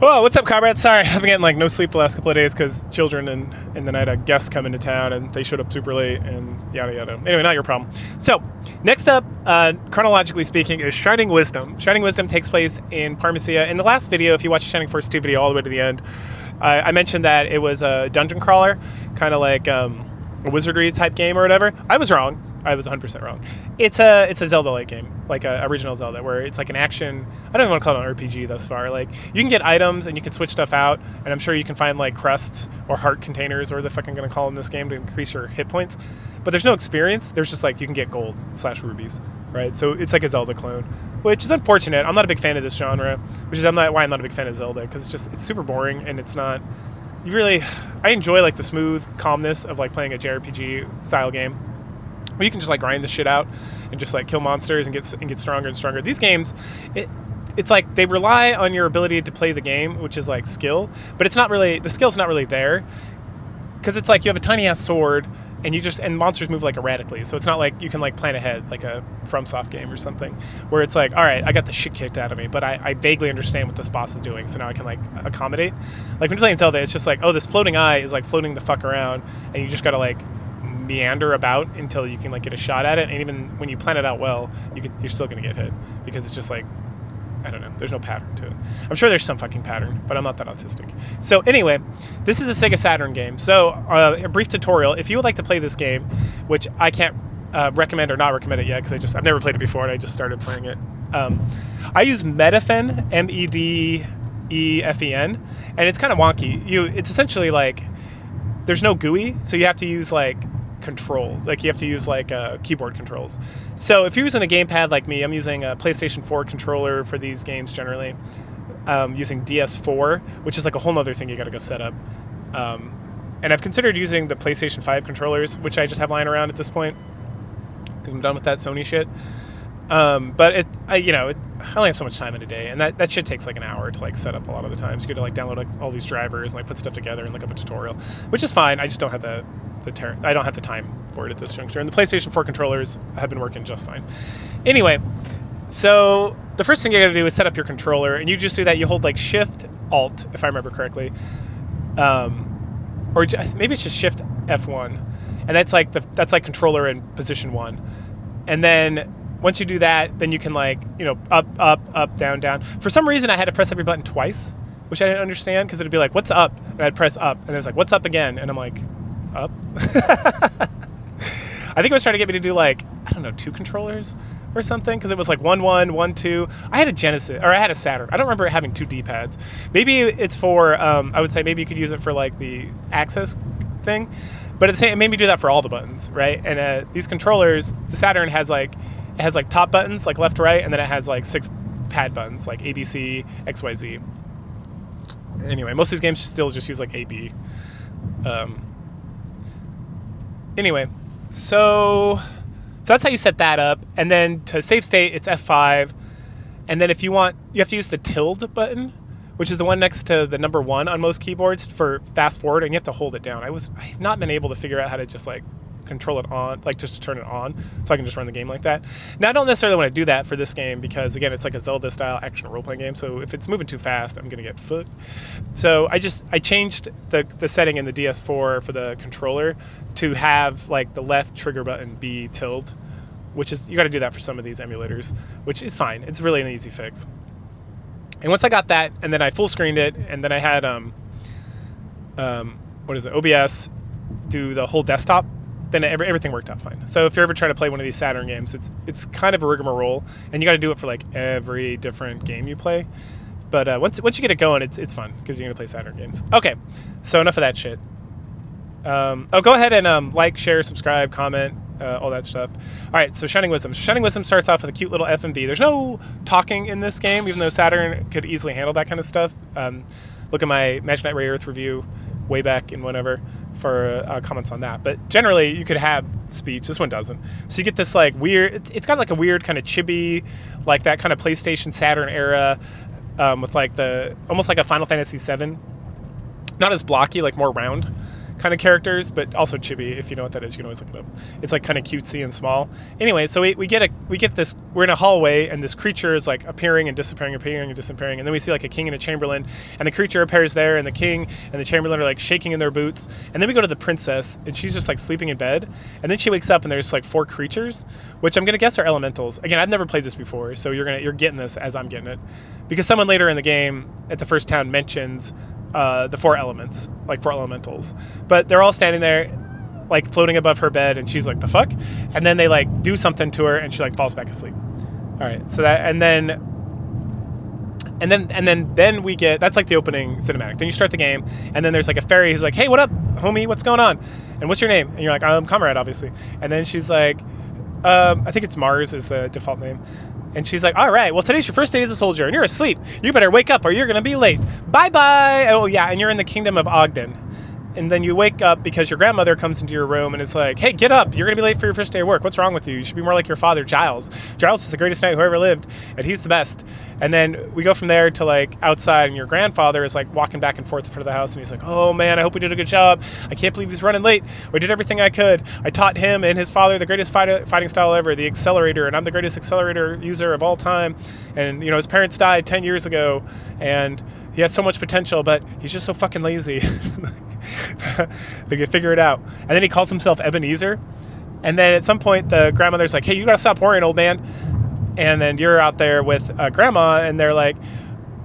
Well, what's up, comrades? Sorry, I've been getting like no sleep the last couple of days because children and then I had a guest come into town and they showed up super late and yada yada. Anyway, not your problem. So, next up, chronologically speaking, is Shining Wisdom. Shining Wisdom takes place in Parmesia. In the last video, if you watch the Shining Force 2 video all the way to the end, I mentioned that it was a dungeon crawler, kind of like a wizardry type game or whatever. I was wrong. I was 100% wrong. It's a Zelda-like game, like a original Zelda, where it's like an action. I don't even want to call it an RPG thus far. Like you can get items and you can switch stuff out, and I'm sure you can find like crusts or heart containers, or the fuck I'm gonna call them in this game, to increase your hit points. But there's no experience. There's just like you can get gold / rubies, right? So it's like a Zelda clone, which is unfortunate. I'm not a big fan of this genre, which is why I'm not a big fan of Zelda, because it's super boring and it's not. I enjoy like the smooth calmness of like playing a JRPG style game, where you can just like grind the shit out and just like kill monsters and get stronger and stronger. These games, it's like they rely on your ability to play the game, which is like skill, but it's not really, the skill's not really there, because it's like you have a tiny ass sword and monsters move like erratically, so it's not like you can like plan ahead like a FromSoft game or something, where it's like, all right, I got the shit kicked out of me, but I vaguely understand what this boss is doing, so now I can like accommodate. Like when you're playing Zelda, it's just like, oh, this floating eye is like floating the fuck around, and you just gotta like meander about until you can like get a shot at it, and even when you plan it out well, you're still gonna get hit, because it's just like, I don't know, there's no pattern to it. I'm sure there's some fucking pattern, but I'm not that autistic. So anyway, this is a Sega Saturn game. So a brief tutorial. If you would like to play this game, which I can't recommend or not recommend it yet, because I've never played it before and I just started playing it. I use Medefen, MEDEFEN, and it's kind of wonky. It's essentially like, there's no GUI, so you have to use like controls, like you have to use like keyboard controls. So if you're using a gamepad like me, I'm using a PlayStation 4 controller for these games generally, using DS4, which is like a whole nother thing you gotta go set up. And I've considered using the PlayStation 5 controllers, which I just have lying around at this point, because I'm done with that Sony shit. But I only have so much time in a day, and that shit takes like an hour to like set up a lot of the times. You got to like download like all these drivers and like put stuff together and look up a tutorial, which is fine. I just don't have I don't have the time for it at this juncture. And the PlayStation 4 controllers have been working just fine. Anyway, so the first thing you got to do is set up your controller, and you just do that. You hold like Shift Alt, if I remember correctly, or maybe it's just Shift F1, and that's like controller in position 1, and then once you do that, then you can like, up, down, down. For some reason, I had to press every button twice, which I didn't understand, because it'd be like, what's up? And I'd press up, and there's like, what's up again? And I'm like, up? I think it was trying to get me to do like, I don't know, 2 controllers or something, because it was like 1, 1, 1, 2. I had a Genesis, or I had a Saturn. I don't remember it having 2 D-pads. Maybe it's for, I would say maybe you could use it for like the access thing, but it made me do that for all the buttons, right? And these controllers, the Saturn has like, it has like top buttons, like left to right, and then it has like 6 pad buttons, like A, B, C, X, Y, Z. Anyway, most of these games still just use like A, B. Anyway, so that's how you set that up. And then to save state, it's F5. And then if you want, you have to use the tilde button, which is the one next to the number 1 on most keyboards for fast forward, and you have to hold it down. I've not been able to figure out how to just like control it on, like just to turn it on, so I can just run the game like that. Now, I don't necessarily want to do that for this game, because again, it's like a Zelda style action role-playing game, so if it's moving too fast, I'm gonna get fucked. So I changed the setting in the DS4 for the controller to have like the left trigger button be tilde, which is, you got to do that for some of these emulators, which is fine. It's really an easy fix. And once I got that, and then I full screened it, and then I had OBS do the whole desktop, then everything worked out fine. So if you're ever trying to play one of these Saturn games, it's kind of a rigmarole, and you got to do it for like every different game you play. But once you get it going, it's fun, because you're gonna play Saturn games. Okay, so enough of that shit. Go ahead and like, share, subscribe, comment, all that stuff. All right, so Shining Wisdom. Shining Wisdom starts off with a cute little FMV. There's no talking in this game, even though Saturn could easily handle that kind of stuff. Look at my Magic Knight Ray Earth review way back in whenever for comments on that. But generally, you could have speech. This one doesn't. So you get this like weird, it's got like a weird kind of chibi, like that kind of PlayStation Saturn era, with like almost like a Final Fantasy VII. Not as blocky, like more round kind of characters, but also chibi. If you know what that is, you can always look it up. It's like kind of cutesy and small. Anyway, so we get this. We're in a hallway, and this creature is like appearing and disappearing, appearing and disappearing, and then we see like a king and a chamberlain, and the creature appears there, and the king and the chamberlain are like shaking in their boots, and then we go to the princess, and she's just like sleeping in bed, and then she wakes up, and there's like 4 creatures, which I'm gonna guess are elementals. Again, I've never played this before, so you're getting this as I'm getting it, because someone later in the game at the first town mentions the 4 elements, like 4 elementals, but they're all standing there like floating above her bed, and she's like, the fuck? And then they like do something to her, and she like falls back asleep. All right, so that, and then we get, that's like the opening cinematic. Then you start the game, and then there's like a fairy who's like, hey, what up, homie, what's going on, and what's your name? And you're like, I'm Comrade, obviously. And then she's like, I think it's Mars is the default name. And she's like, all right, well, today's your first day as a soldier, and you're asleep. You better wake up or you're going to be late. Bye-bye. Oh, yeah, and you're in the kingdom of Ogden. And then you wake up because your grandmother comes into your room and is like, hey, get up. You're going to be late for your first day of work. What's wrong with you? You should be more like your father, Giles. Giles was the greatest knight who ever lived, and he's the best. And then we go from there to like outside, and your grandfather is like walking back and forth in front of the house, and he's like, oh, man, I hope we did a good job. I can't believe he's running late. We did everything I could. I taught him and his father the greatest fighting style ever, the accelerator, and I'm the greatest accelerator user of all time. And, you know, his parents died 10 years ago, and he has so much potential, but he's just so fucking lazy. They can figure it out. And then he calls himself Ebenezer. And then at some point, the grandmother's like, hey, you got to stop worrying, old man. And then you're out there with grandma, and they're like,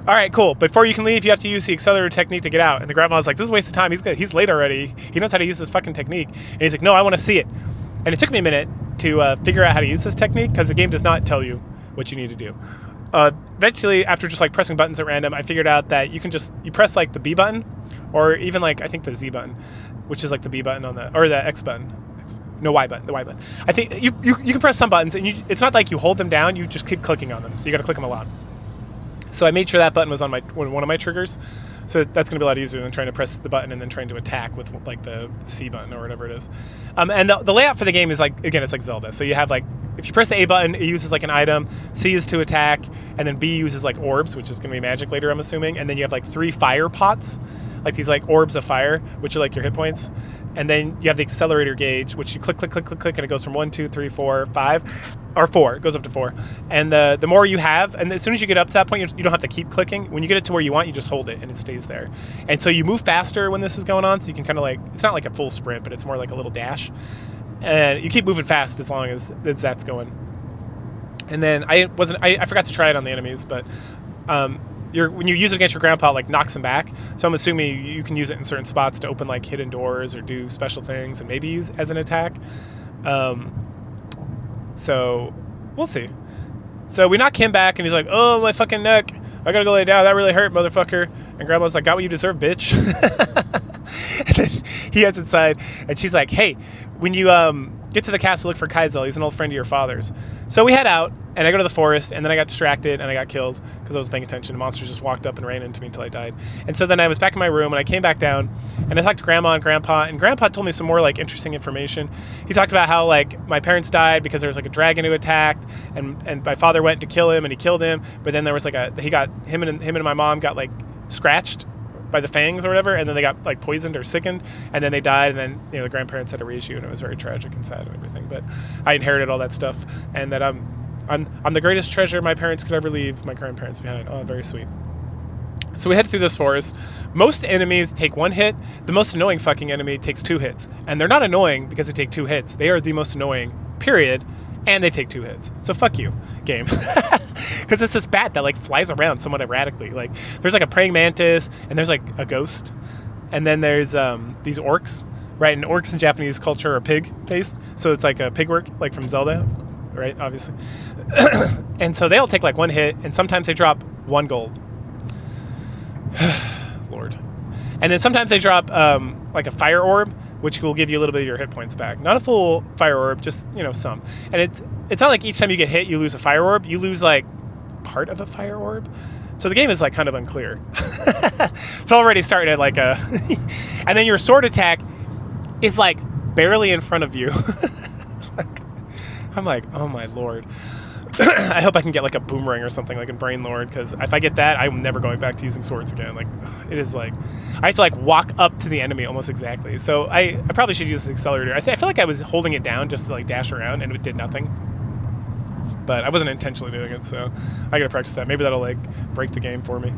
all right, cool. Before you can leave, you have to use the accelerator technique to get out. And the grandma's like, this is a waste of time. He's late already. He knows how to use this fucking technique. And he's like, no, I want to see it. And it took me a minute to figure out how to use this technique, because the game does not tell you what you need to do. Eventually, after just like pressing buttons at random, I figured out that you press like the B button, or even like I think the Z button, which is like the B button on the, or the X button. No, Y button, the Y button. I think you can press some buttons, and it's not like you hold them down, you just keep clicking on them. So you got to click them a lot. So I made sure that button was on one of my triggers. So that's going to be a lot easier than trying to press the button and then trying to attack with like the C button or whatever it is. And the layout for the game is like, again, it's like Zelda. So you have like, if you press the A button, it uses like an item, C is to attack, and then B uses like orbs, which is going to be magic later, I'm assuming. And then you have like 3 fire pots, like these like orbs of fire, which are like your hit points. And then you have the accelerator gauge, which you click, click, click, click, click, and it goes from 1, 2, 3, 4, 5, or 4. It goes up to 4. And the more you have, and as soon as you get up to that point, you don't have to keep clicking. When you get it to where you want, you just hold it, and it stays there. And so you move faster when this is going on, so you can kind of like, it's not like a full sprint, but it's more like a little dash. And you keep moving fast as long as that's going. And then I forgot to try it on the enemies, but when you use it against your grandpa, it like knocks them back. So I'm assuming you can use it in certain spots to open like hidden doors or do special things, and maybe use as an attack. So we'll see. So we knock him back, and he's like, oh, my fucking neck. I gotta go lay down. That really hurt, motherfucker. And grandma's like, got what you deserve, bitch. And then he heads inside, and she's like, hey, when you get to the castle, look for Kaizel. He's an old friend of your father's. So we head out, and I go to the forest, and then I got distracted, and I got killed because I was paying attention. The monsters just walked up and ran into me until I died. And so then I was back in my room, and I came back down, and I talked to Grandma and Grandpa told me some more like interesting information. He talked about how like my parents died because there was like a dragon who attacked, and my father went to kill him, and he killed him, but then there was like him and my mom got like scratched by the fangs or whatever, and then they got like poisoned or sickened, and then they died, and then the grandparents had to raise you, and it was very tragic and sad and everything. But I inherited all that stuff, and that I'm the greatest treasure my parents could ever leave my grandparents behind. Oh, very sweet. So we head through this forest. Most enemies take 1 hit. The most annoying fucking enemy takes 2 hits, and they're not annoying because they take 2 hits. They are the most annoying, period. And they take 2 hits. So fuck you, game. Because it's this bat that like flies around somewhat erratically. Like there's like a praying mantis, and there's like a ghost, and then there's these orcs, right? And orcs in Japanese culture are pig-faced, so it's like a pig orc, like from Zelda, right? Obviously. And so they all take like 1 hit, and sometimes they drop 1 gold. Lord. And then sometimes they drop like a fire orb, which will give you a little bit of your hit points back. Not a full fire orb, just, some. And it's not like each time you get hit, you lose a fire orb. You lose, like, part of a fire orb. So the game is, like, kind of unclear. It's already starting at, like, a... And then your sword attack is, like, barely in front of you. I'm like, oh, my Lord. I hope I can get like a boomerang or something like in Brain Lord, because if I get that, I'm never going back to using swords again. Like, it is like, I have to like walk up to the enemy almost exactly. So I probably should use the accelerator. I feel like I was holding it down just to like dash around and it did nothing. But I wasn't intentionally doing it, so I gotta practice that. Maybe that'll like break the game for me.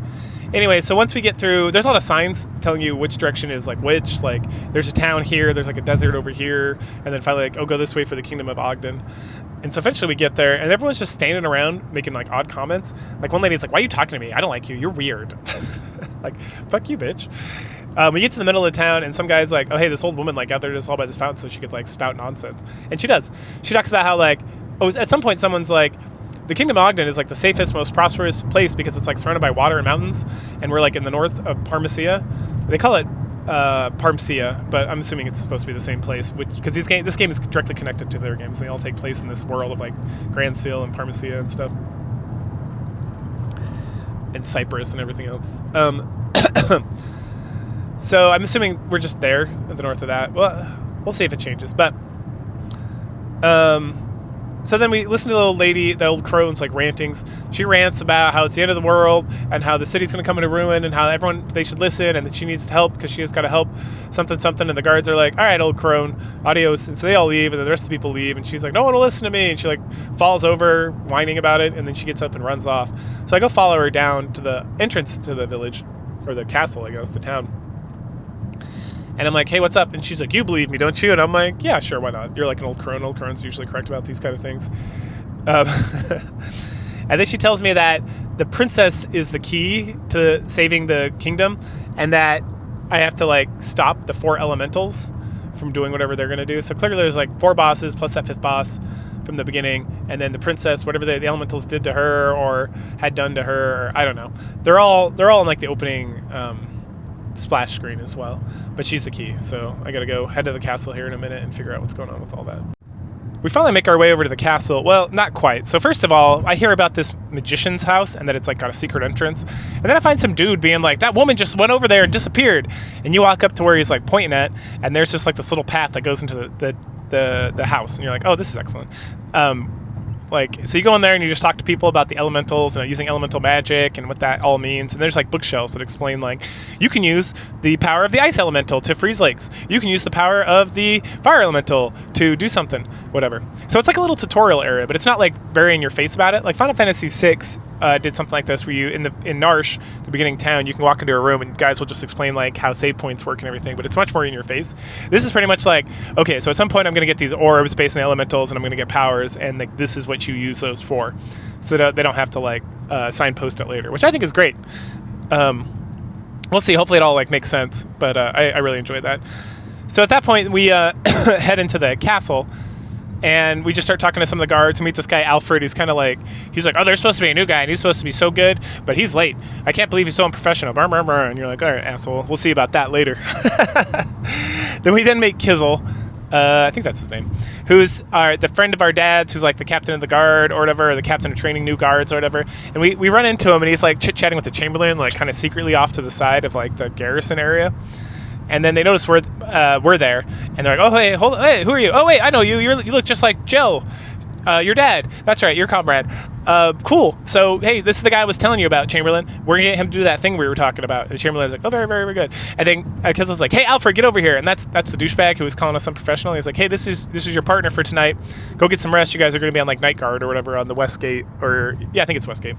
Anyway, so once we get through, there's a lot of signs telling you which direction is like which. Like, there's a town here, there's like a desert over here, and then finally like, oh, go this way for the Kingdom of Ogden. And so eventually we get there, and everyone's just standing around making like odd comments. Like, one lady's like, "Why are you talking to me? I don't like you. You're weird." Like, fuck you, bitch. We get to the middle of the town, and some guy's like, "Oh, hey, this old woman like gathered us all by this fountain so she could like spout nonsense." And she does. She talks about how like, oh, at some point someone's like, the Kingdom of Ogden is like the safest, most prosperous place because it's like surrounded by water and mountains, and we're like in the north of Parmesia. They call it Parmesia, but I'm assuming it's supposed to be the same place, because this game is directly connected to their games. They all take place in this world of like Grand Seal and Parmesia and stuff, and Cyprus and everything else. So I'm assuming we're just there at the north of that. Well, we'll see if it changes, but so then we listen to the old lady, the old crone's like rantings. She rants about how it's the end of the world and how the city's going to come into ruin and how they should listen and that she needs help because she has got to help something. And the guards are like, "All right, old crone, adios." And so they all leave, and then the rest of the people leave, and she's like, "No one will listen to me." And she like falls over whining about it, and then she gets up and runs off. So I go follow her down to the entrance to the village, or the castle, I guess, the town. And I'm like, "Hey, what's up?" And she's like, "You believe me, don't you?" And I'm like, "Yeah, sure, why not? You're like an old crone. Old crones are usually correct about these kind of things." And then she tells me that the princess is the key to saving the kingdom, and that I have to like stop the 4 elementals from doing whatever they're going to do. So clearly there's like 4 bosses plus that 5th boss from the beginning, and then the princess, whatever the elementals did to her or had done to her, or I don't know. They're all in like the opening splash screen as well, but she's the key. So I gotta go head to the castle here in a minute and figure out what's going on with all that. We finally make our way over to the castle. Well, not quite. So first of all, I hear about this magician's house and that it's like got a secret entrance, and then I find some dude being like, "That woman just went over there and disappeared." And you walk up to where he's like pointing at, and there's just like this little path that goes into the house, and you're like, "Oh, this is excellent." So you go in there and you just talk to people about the elementals and using elemental magic and what that all means. And there's like bookshelves that explain like, you can use the power of the ice elemental to freeze lakes. You can use the power of the fire elemental to do something, whatever. So it's like a little tutorial area, but it's not like very in your face about it. Like Final Fantasy VI did something like this where you, in Narsh, the beginning town, you can walk into a room and guys will just explain like how save points work and everything, but it's much more in your face. This is pretty much like, okay, so at some point I'm going to get these orbs based on the elementals and I'm going to get powers, and like, this is what you use those for, so that they don't have to like signpost it later, which I think is great. We'll see. Hopefully it all like makes sense, but I really enjoyed that. So at that point we head into the castle, and we just start talking to some of the guards. We meet this guy Alfred, who's kind of like, he's like, "Oh, there's supposed to be a new guy, and he's supposed to be so good, but he's late. I can't believe he's so unprofessional." Brr, brr, brr. And you're like, "All right, asshole. We'll see about that later." Then we meet Kizzle. I think that's his name, who's the friend of our dad's, who's like the captain of the guard or whatever, or the captain of training new guards or whatever. And we run into him, and he's like chit-chatting with the Chamberlain, like kind of secretly off to the side of like the garrison area. And then they notice we're there, and they're like, "Oh, hey, hey, who are you? Oh, wait, I know you. You look just like Joe, your dad. That's right, your comrade. Cool. So, hey, this is the guy I was telling you about, Chamberlain. We're gonna get him to do that thing we were talking about." And the Chamberlain's like, "Oh, very, very, very good." And then Kizzle's like, "Hey, Alfred, get over here." And that's the douchebag who was calling us unprofessional. He's like, "Hey, this is your partner for tonight. Go get some rest. You guys are gonna be on like night guard or whatever on the West Gate, or yeah, I think it's West Gate."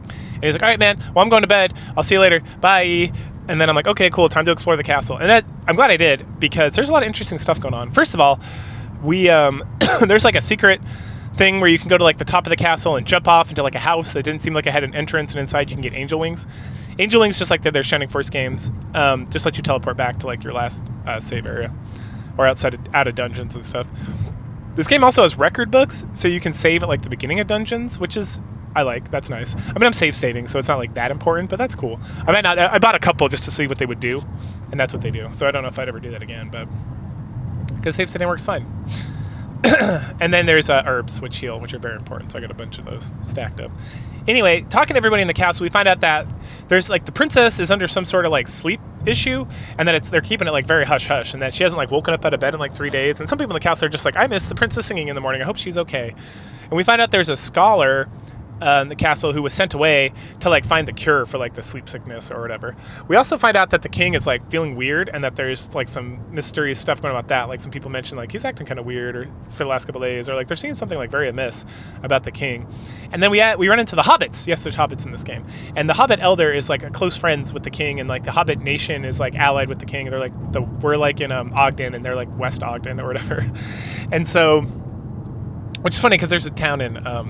And he's like, "All right, man. Well, I'm going to bed. I'll see you later. Bye." And then I'm like, "Okay, cool. Time to explore the castle." And I'm glad I did, because there's a lot of interesting stuff going on. First of all, we there's like a secret thing where you can go to like the top of the castle and jump off into like a house that didn't seem like it had an entrance, and inside you can get angel wings. Angel wings, just like their Shining Force games, just let you teleport back to like your last save area, or out of dungeons and stuff. This game also has record books, so you can save at like the beginning of dungeons, which is, I like. That's nice. I mean, I'm save stating, so it's not like that important, but that's cool. I bought a couple just to see what they would do, and that's what they do. So I don't know if I'd ever do that again, but because save stating works fine. And then there's herbs which heal, which are very important. So I got a bunch of those stacked up. Anyway, talking to everybody in the castle, we find out that there's like the princess is under some sort of like sleep issue, and that they're keeping it like very hush hush, and that she hasn't like woken up out of bed in like 3 days. And some people in the castle are just like, I miss the princess singing in the morning. I hope she's okay. And we find out there's a scholar in the castle who was sent away to like find the cure for like the sleep sickness or whatever. We also find out that the king is like feeling weird, and that there's like some mysterious stuff going on about that. Like some people mention like he's acting kind of weird or for the last couple of days, or like they're seeing something like very amiss about the king. And then we run into the hobbits. Yes, there's hobbits in this game, and the hobbit elder is like close friends with the king, and like the hobbit nation is like allied with the king. They're like we're like in Ogden, and they're like West Ogden or whatever. And so, which is funny because there's a town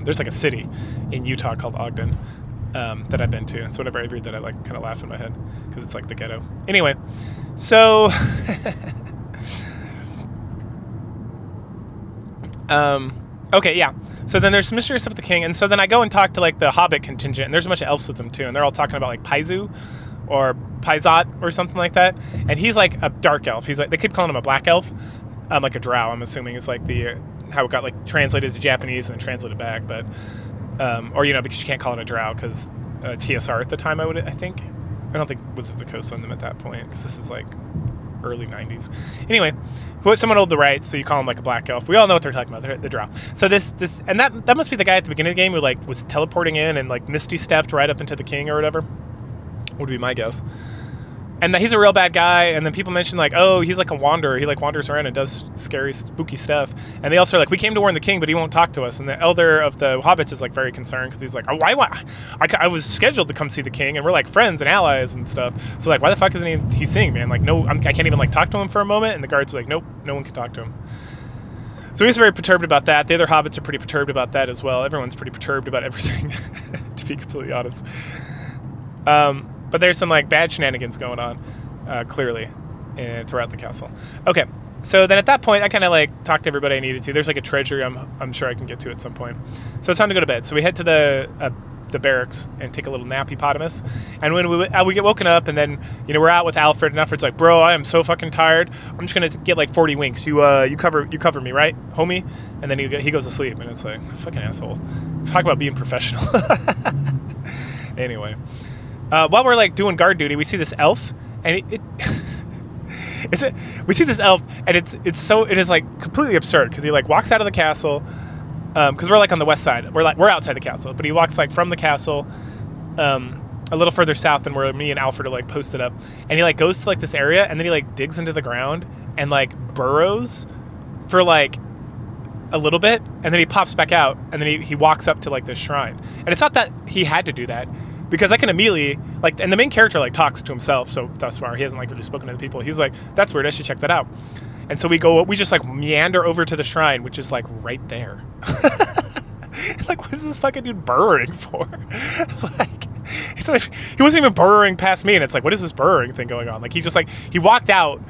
there's like a city in Utah called Ogden that I've been to. And so whenever I read that, I like kind of laugh in my head because it's like the ghetto. Anyway, so okay, yeah. So then there's some mysterious stuff with the king, and so then I go and talk to like the hobbit contingent, and there's a bunch of elves with them too, and they're all talking about like Paizu or Paizat or something like that. And he's like a dark elf. He's like, they keep calling him a black elf, like a drow. I'm assuming is like the how it got like translated to Japanese and then translated back, but or because you can't call it a drow because TSR at the time I think I don't think Wizards of the Coast owned them at that point because this is like early 90s. Anyway, someone owed the rights, so you call him like a black elf. We all know what they're talking about, the drow. So this and that must be the guy at the beginning of the game who like was teleporting in and like misty stepped right up into the king or whatever, would be my guess. And that he's a real bad guy, and then people mention like, oh, he's like a wanderer. He like wanders around and does scary, spooky stuff. And they also are like, we came to warn the king, but he won't talk to us. And the elder of the hobbits is like very concerned because he's like, oh, I was scheduled to come see the king, and we're like friends and allies and stuff. So like, why the fuck isn't he seeing me? And like, no, I can't even like talk to him for a moment. And the guards are like, nope, no one can talk to him. So he's very perturbed about that. The other hobbits are pretty perturbed about that as well. Everyone's pretty perturbed about everything, to be completely honest. But there's some like bad shenanigans going on, clearly, throughout the castle. Okay, so then at that point, I kind of like talked to everybody I needed to. There's like a treasury I'm sure I can get to at some point. So it's time to go to bed. So we head to the barracks and take a little nappy-potamus. And when we get woken up, and then we're out with Alfred, and Alfred's like, bro, I am so fucking tired. I'm just gonna get like 40 winks. You cover me, right, homie? And then he goes to sleep, and it's like, fucking asshole. Talk about being professional. Anyway. While we're like doing guard duty, we see this elf, and we see this elf, and it is like completely absurd because he like walks out of the castle, because we're like on the west side, we're outside the castle, but he walks like from the castle, a little further south than where me and Alfred are like posted up, and he like goes to like this area, and then he like digs into the ground and like burrows for like a little bit, and then he pops back out, and then he walks up to like this shrine, and it's not that he had to do that. Because I can immediately, like, and the main character, like, talks to himself, so thus far, he hasn't, like, really spoken to the people. He's like, that's weird, I should check that out. And so we just, like, meander over to the shrine, which is, like, right there. Like, what is this fucking dude burrowing for? Like, he wasn't even burrowing past me, and it's like, what is this burrowing thing going on? Like, he just, like, he walked out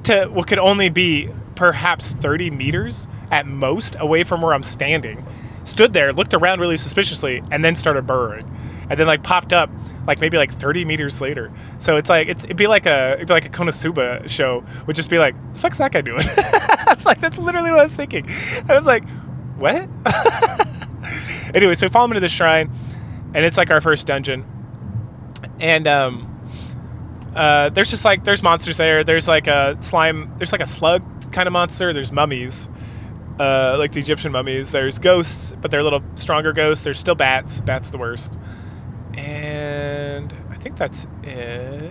to what could only be perhaps 30 meters at most away from where I'm standing, stood there, looked around really suspiciously, and then started burrowing. And then like popped up like maybe like 30 meters later. So it's like it'd be like a Konosuba show would just be like, the fuck's that guy doing? Like that's literally what I was thinking. I was like, what? Anyway, so we follow him into the shrine, and it's like our first dungeon. And there's monsters there. There's like a slime, there's like a slug kind of monster, there's mummies. Like the Egyptian mummies. There's ghosts, but they're a little stronger ghosts. There's still bats. Bats the worst. And I think that's it.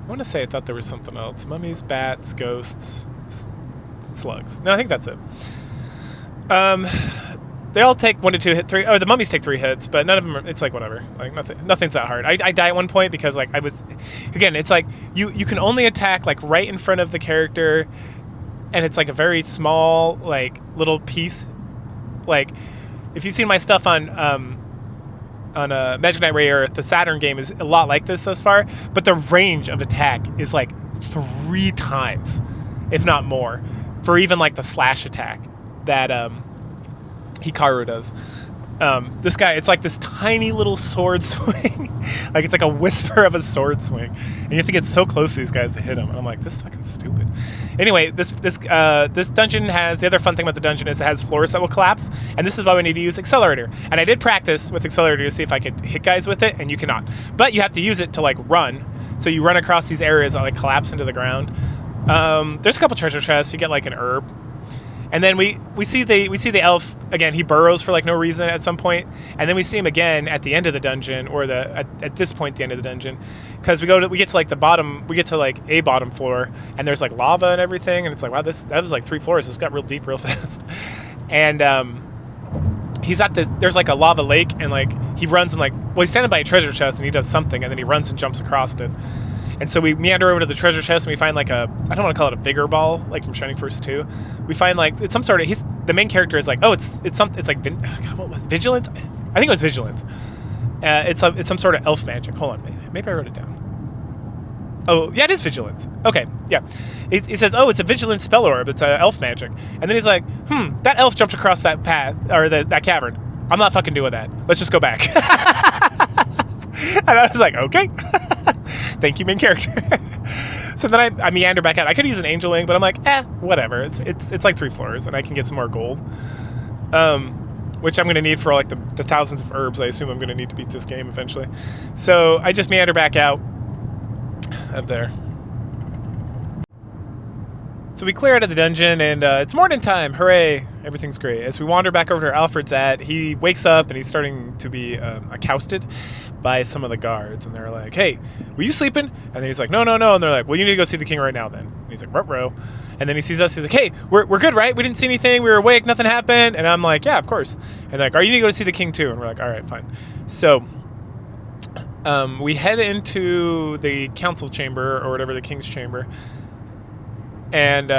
I want to say I thought there was something else. Mummies, bats, ghosts, slugs. No, I think that's it. They all take 1 to 2 hit 3. Oh, the mummies take 3 hits, but none of them are, it's like whatever. Like nothing's that hard. I die at one point because like I was, again, it's like you can only attack like right in front of the character, and it's like a very small like little piece. Like if you've seen my stuff on Magic Knight Ray Earth, the Saturn game is a lot like this thus far, but the range of attack is like 3 times, if not more, for even like the slash attack that Hikaru does. This guy, it's like this tiny little sword swing. Like it's like a whisper of a sword swing, and you have to get so close to these guys to hit them. And I'm like, this is fucking stupid. Anyway, this dungeon has, the other fun thing about the dungeon is it has floors that will collapse, and this is why we need to use accelerator. And I did practice with accelerator to see if I could hit guys with it, and you cannot. But you have to use it to like run. So you run across these areas that like collapse into the ground. There's a couple treasure chests. You get like an herb. And then we see the elf again. He burrows for like no reason at some point, and then we see him again at the end of the dungeon, or at this point the end of the dungeon, because we get to like the bottom. We get to like a bottom floor, and there's like lava and everything, and it's like, wow, that was like 3 floors. This got real deep real fast. And he's at this. There's like a lava lake, and like he runs and like, well, he's standing by a treasure chest, and he does something, and then he runs and jumps across it. And so we meander over to the treasure chest, and we find like I don't want to call it a vigor ball, like from Shining Force 2. We find like, it's some sort of, the main character is like, oh, it's like, God, what was it? Vigilance? I think it was Vigilance. It's some sort of elf magic. Hold on, maybe I wrote it down. Oh, yeah, it is Vigilance. Okay, yeah. It says, oh, it's a Vigilance spell orb. It's elf magic. And then he's like, that elf jumped across that path, or that cavern. I'm not fucking doing that. Let's just go back. And I was like, okay. Thank you, main character. So then I meander back out. I could use an angel wing, but I'm like, whatever. It's like 3 floors, and I can get some more gold, which I'm going to need for like the thousands of herbs I assume I'm going to need to beat this game eventually. So I just meander back out of there. So we clear out of the dungeon, and it's morning time. Hooray! Everything's great. As we wander back over to where Alfred's at, he wakes up, and he's starting to be accosted by some of the guards. And they're like, hey, were you sleeping? And then he's like, no. And they're like, well, you need to go see the king right now then. And he's like, ruh-roh. And then he sees us. He's like, hey, we're good, right? We didn't see anything. We were awake. Nothing happened. And I'm like, yeah, of course. And they're like, all right, you need to go to see the king too. And we're like, all right, fine. So we head into the council chamber, or whatever, the king's chamber. And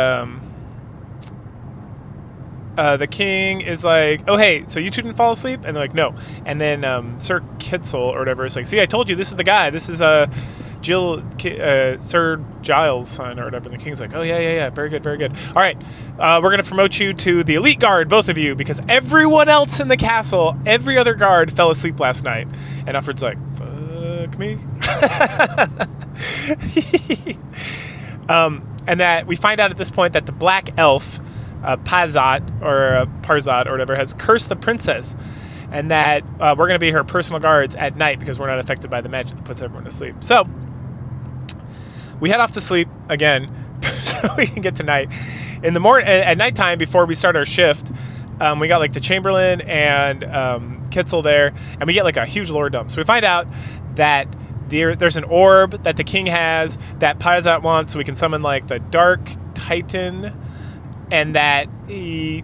the king is like, oh, hey, so you two didn't fall asleep? And they're like, no. And then Sir Kitzel, or whatever, is like, see, I told you, this is the guy. This is Sir Giles' son, or whatever. And the king's like, oh, yeah. Very good. All right, we're going to promote you to the elite guard, both of you, because everyone else in the castle, every other guard fell asleep last night. And Alfred's like, fuck me. And that we find out at this point that the black elf, Parzat or whatever, has cursed the princess, and that we're going to be her personal guards at night because we're not affected by the magic that puts everyone to sleep. So we head off to sleep again so we can get to night. In the morning, at nighttime, before we start our shift, we got like the Chamberlain and Kitzel there, and we get like a huge lore dump. So we find out that there's an orb that the king has that Parzat wants, so we can summon like the Dark Titan, and that he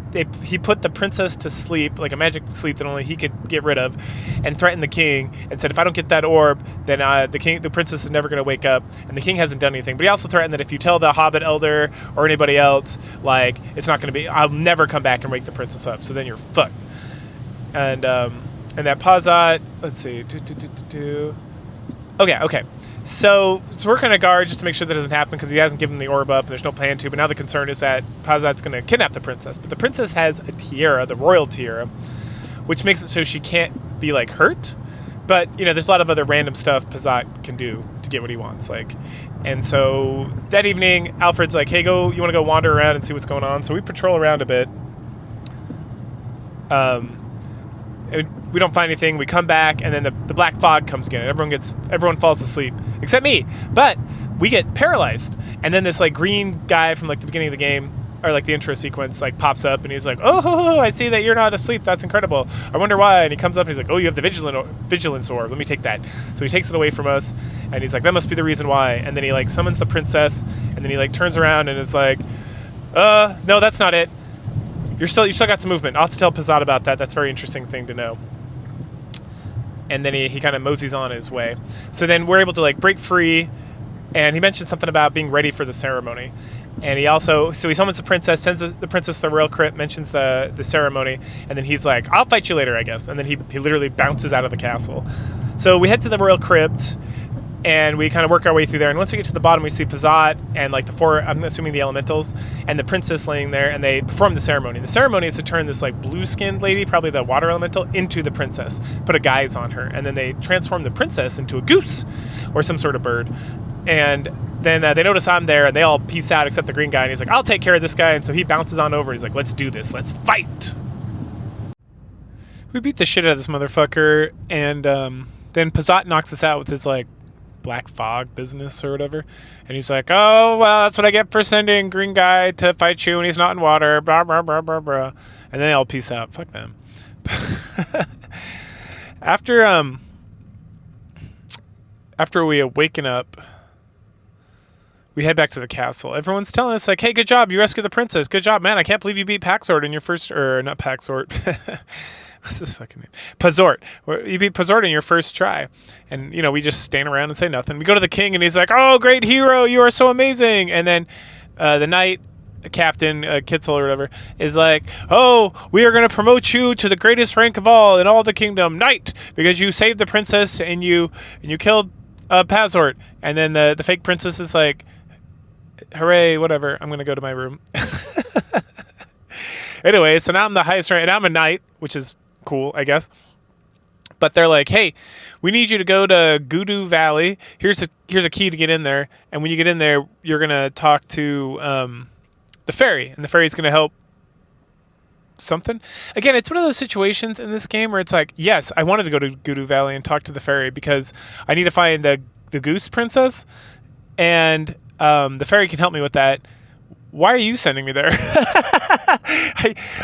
put the princess to sleep, like a magic sleep that only he could get rid of, and threatened the king and said, if I don't get that orb, then the princess is never going to wake up. And the king hasn't done anything, but he also threatened that if you tell the Hobbit Elder or anybody else, like, it's not going to be, I'll never come back and wake the princess up, so then you're fucked. And that Parzat, let's see, Okay. So we're going to guard just to make sure that doesn't happen, because he hasn't given the orb up and there's no plan to. But now the concern is that Parzat's going to kidnap the princess. But the princess has a tiara, the royal tiara, which makes it so she can't be like hurt. But, you know, there's a lot of other random stuff Parzat can do to get what he wants. And so that evening, Alfred's like, hey, you want to go wander around and see what's going on? So we patrol around a bit. We don't find anything. We come back, and then the black fog comes again, and everyone falls asleep except me. But we get paralyzed, and then this like green guy from like the beginning of the game, or like the intro sequence, like pops up, and he's like, oh, I see that you're not asleep. That's incredible. I wonder why. And he comes up and he's like, oh, you have the vigilance orb. Let me take that. So he takes it away from us, and he's like, that must be the reason why. And then he like summons the princess, and then he like turns around and is like, no, that's not it. You still got some movement. I'll have to tell Parzat about that. That's a very interesting thing to know. And then he kind of moseys on his way. So then we're able to like break free, and he mentioned something about being ready for the ceremony. And he summons the princess, sends the princess to the royal crypt, mentions the ceremony, and then he's like, I'll fight you later, I guess. And then he literally bounces out of the castle. So we head to the royal crypt, And we kind of work our way through there. And once we get to the bottom, we see Pizzot and like the four, I'm assuming the elementals, and the princess laying there, and they perform the ceremony. The ceremony is to turn this like blue-skinned lady, probably the water elemental, into the princess, put a guise on her, and then they transform the princess into a goose or some sort of bird. And then they notice I'm there, and they all peace out except the green guy, and he's like, I'll take care of this guy. And so he bounces on over. He's like, let's do this. Let's fight. We beat the shit out of this motherfucker, and then Pizzot knocks us out with his like black fog business or whatever, and he's like, oh well, that's what I get for sending green guy to fight you when he's not in water, blah blah blah blah blah. And then they all peace out. Fuck them. After we awaken up, we head back to the castle. Everyone's telling us like, hey, good job, you rescued the princess, good job, man, I can't believe you beat Paxort in your first, or not Paxort. What's his fucking name? Pizzort. You beat Pizzort in your first try. And, you know, we just stand around and say nothing. We go to the king, and he's like, oh, great hero, you are so amazing. And then the knight, Captain Kitzel or whatever, is like, oh, we are going to promote you to the greatest rank of all in all the kingdom, knight, because you saved the princess and you killed Pazzort. And then the fake princess is like, hooray, whatever, I'm going to go to my room. Anyway, so now I'm the highest rank, and I'm a knight, which is cool, I guess. But they're like, hey, we need you to go to Gudu Valley. Here's a key to get in there. And when you get in there, you're going to talk to the fairy. And the fairy's going to help something. Again, it's one of those situations in this game where it's like, yes, I wanted to go to Gudu Valley and talk to the fairy because I need to find the goose princess. And the fairy can help me with that. Why are you sending me there?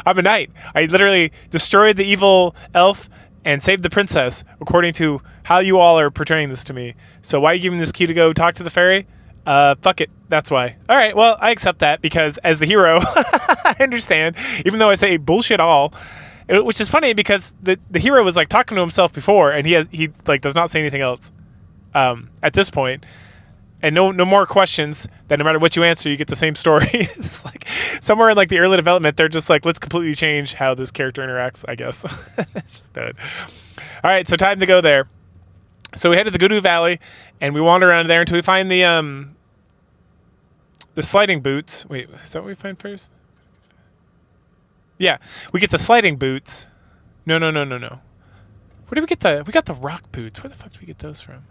I'm a knight. I literally destroyed the evil elf and saved the princess, according to how you all are portraying this to me. So why are you giving this key to go talk to the fairy? Fuck it. That's why. All right, well, I accept that because as the hero, I understand, even though I say bullshit all, which is funny because the hero was like talking to himself before, and he like does not say anything else at this point. And no more questions, that no matter what you answer, you get the same story. It's like somewhere in like the early development, they're just like, let's completely change how this character interacts, I guess. It's just good. All right, so time to go there. So we head to the Gudu Valley, and we wander around there until we find the sliding boots. Wait, is that what we find first? Yeah, we get the sliding boots. No. Where did we get we got the rock boots. Where the fuck did we get those from?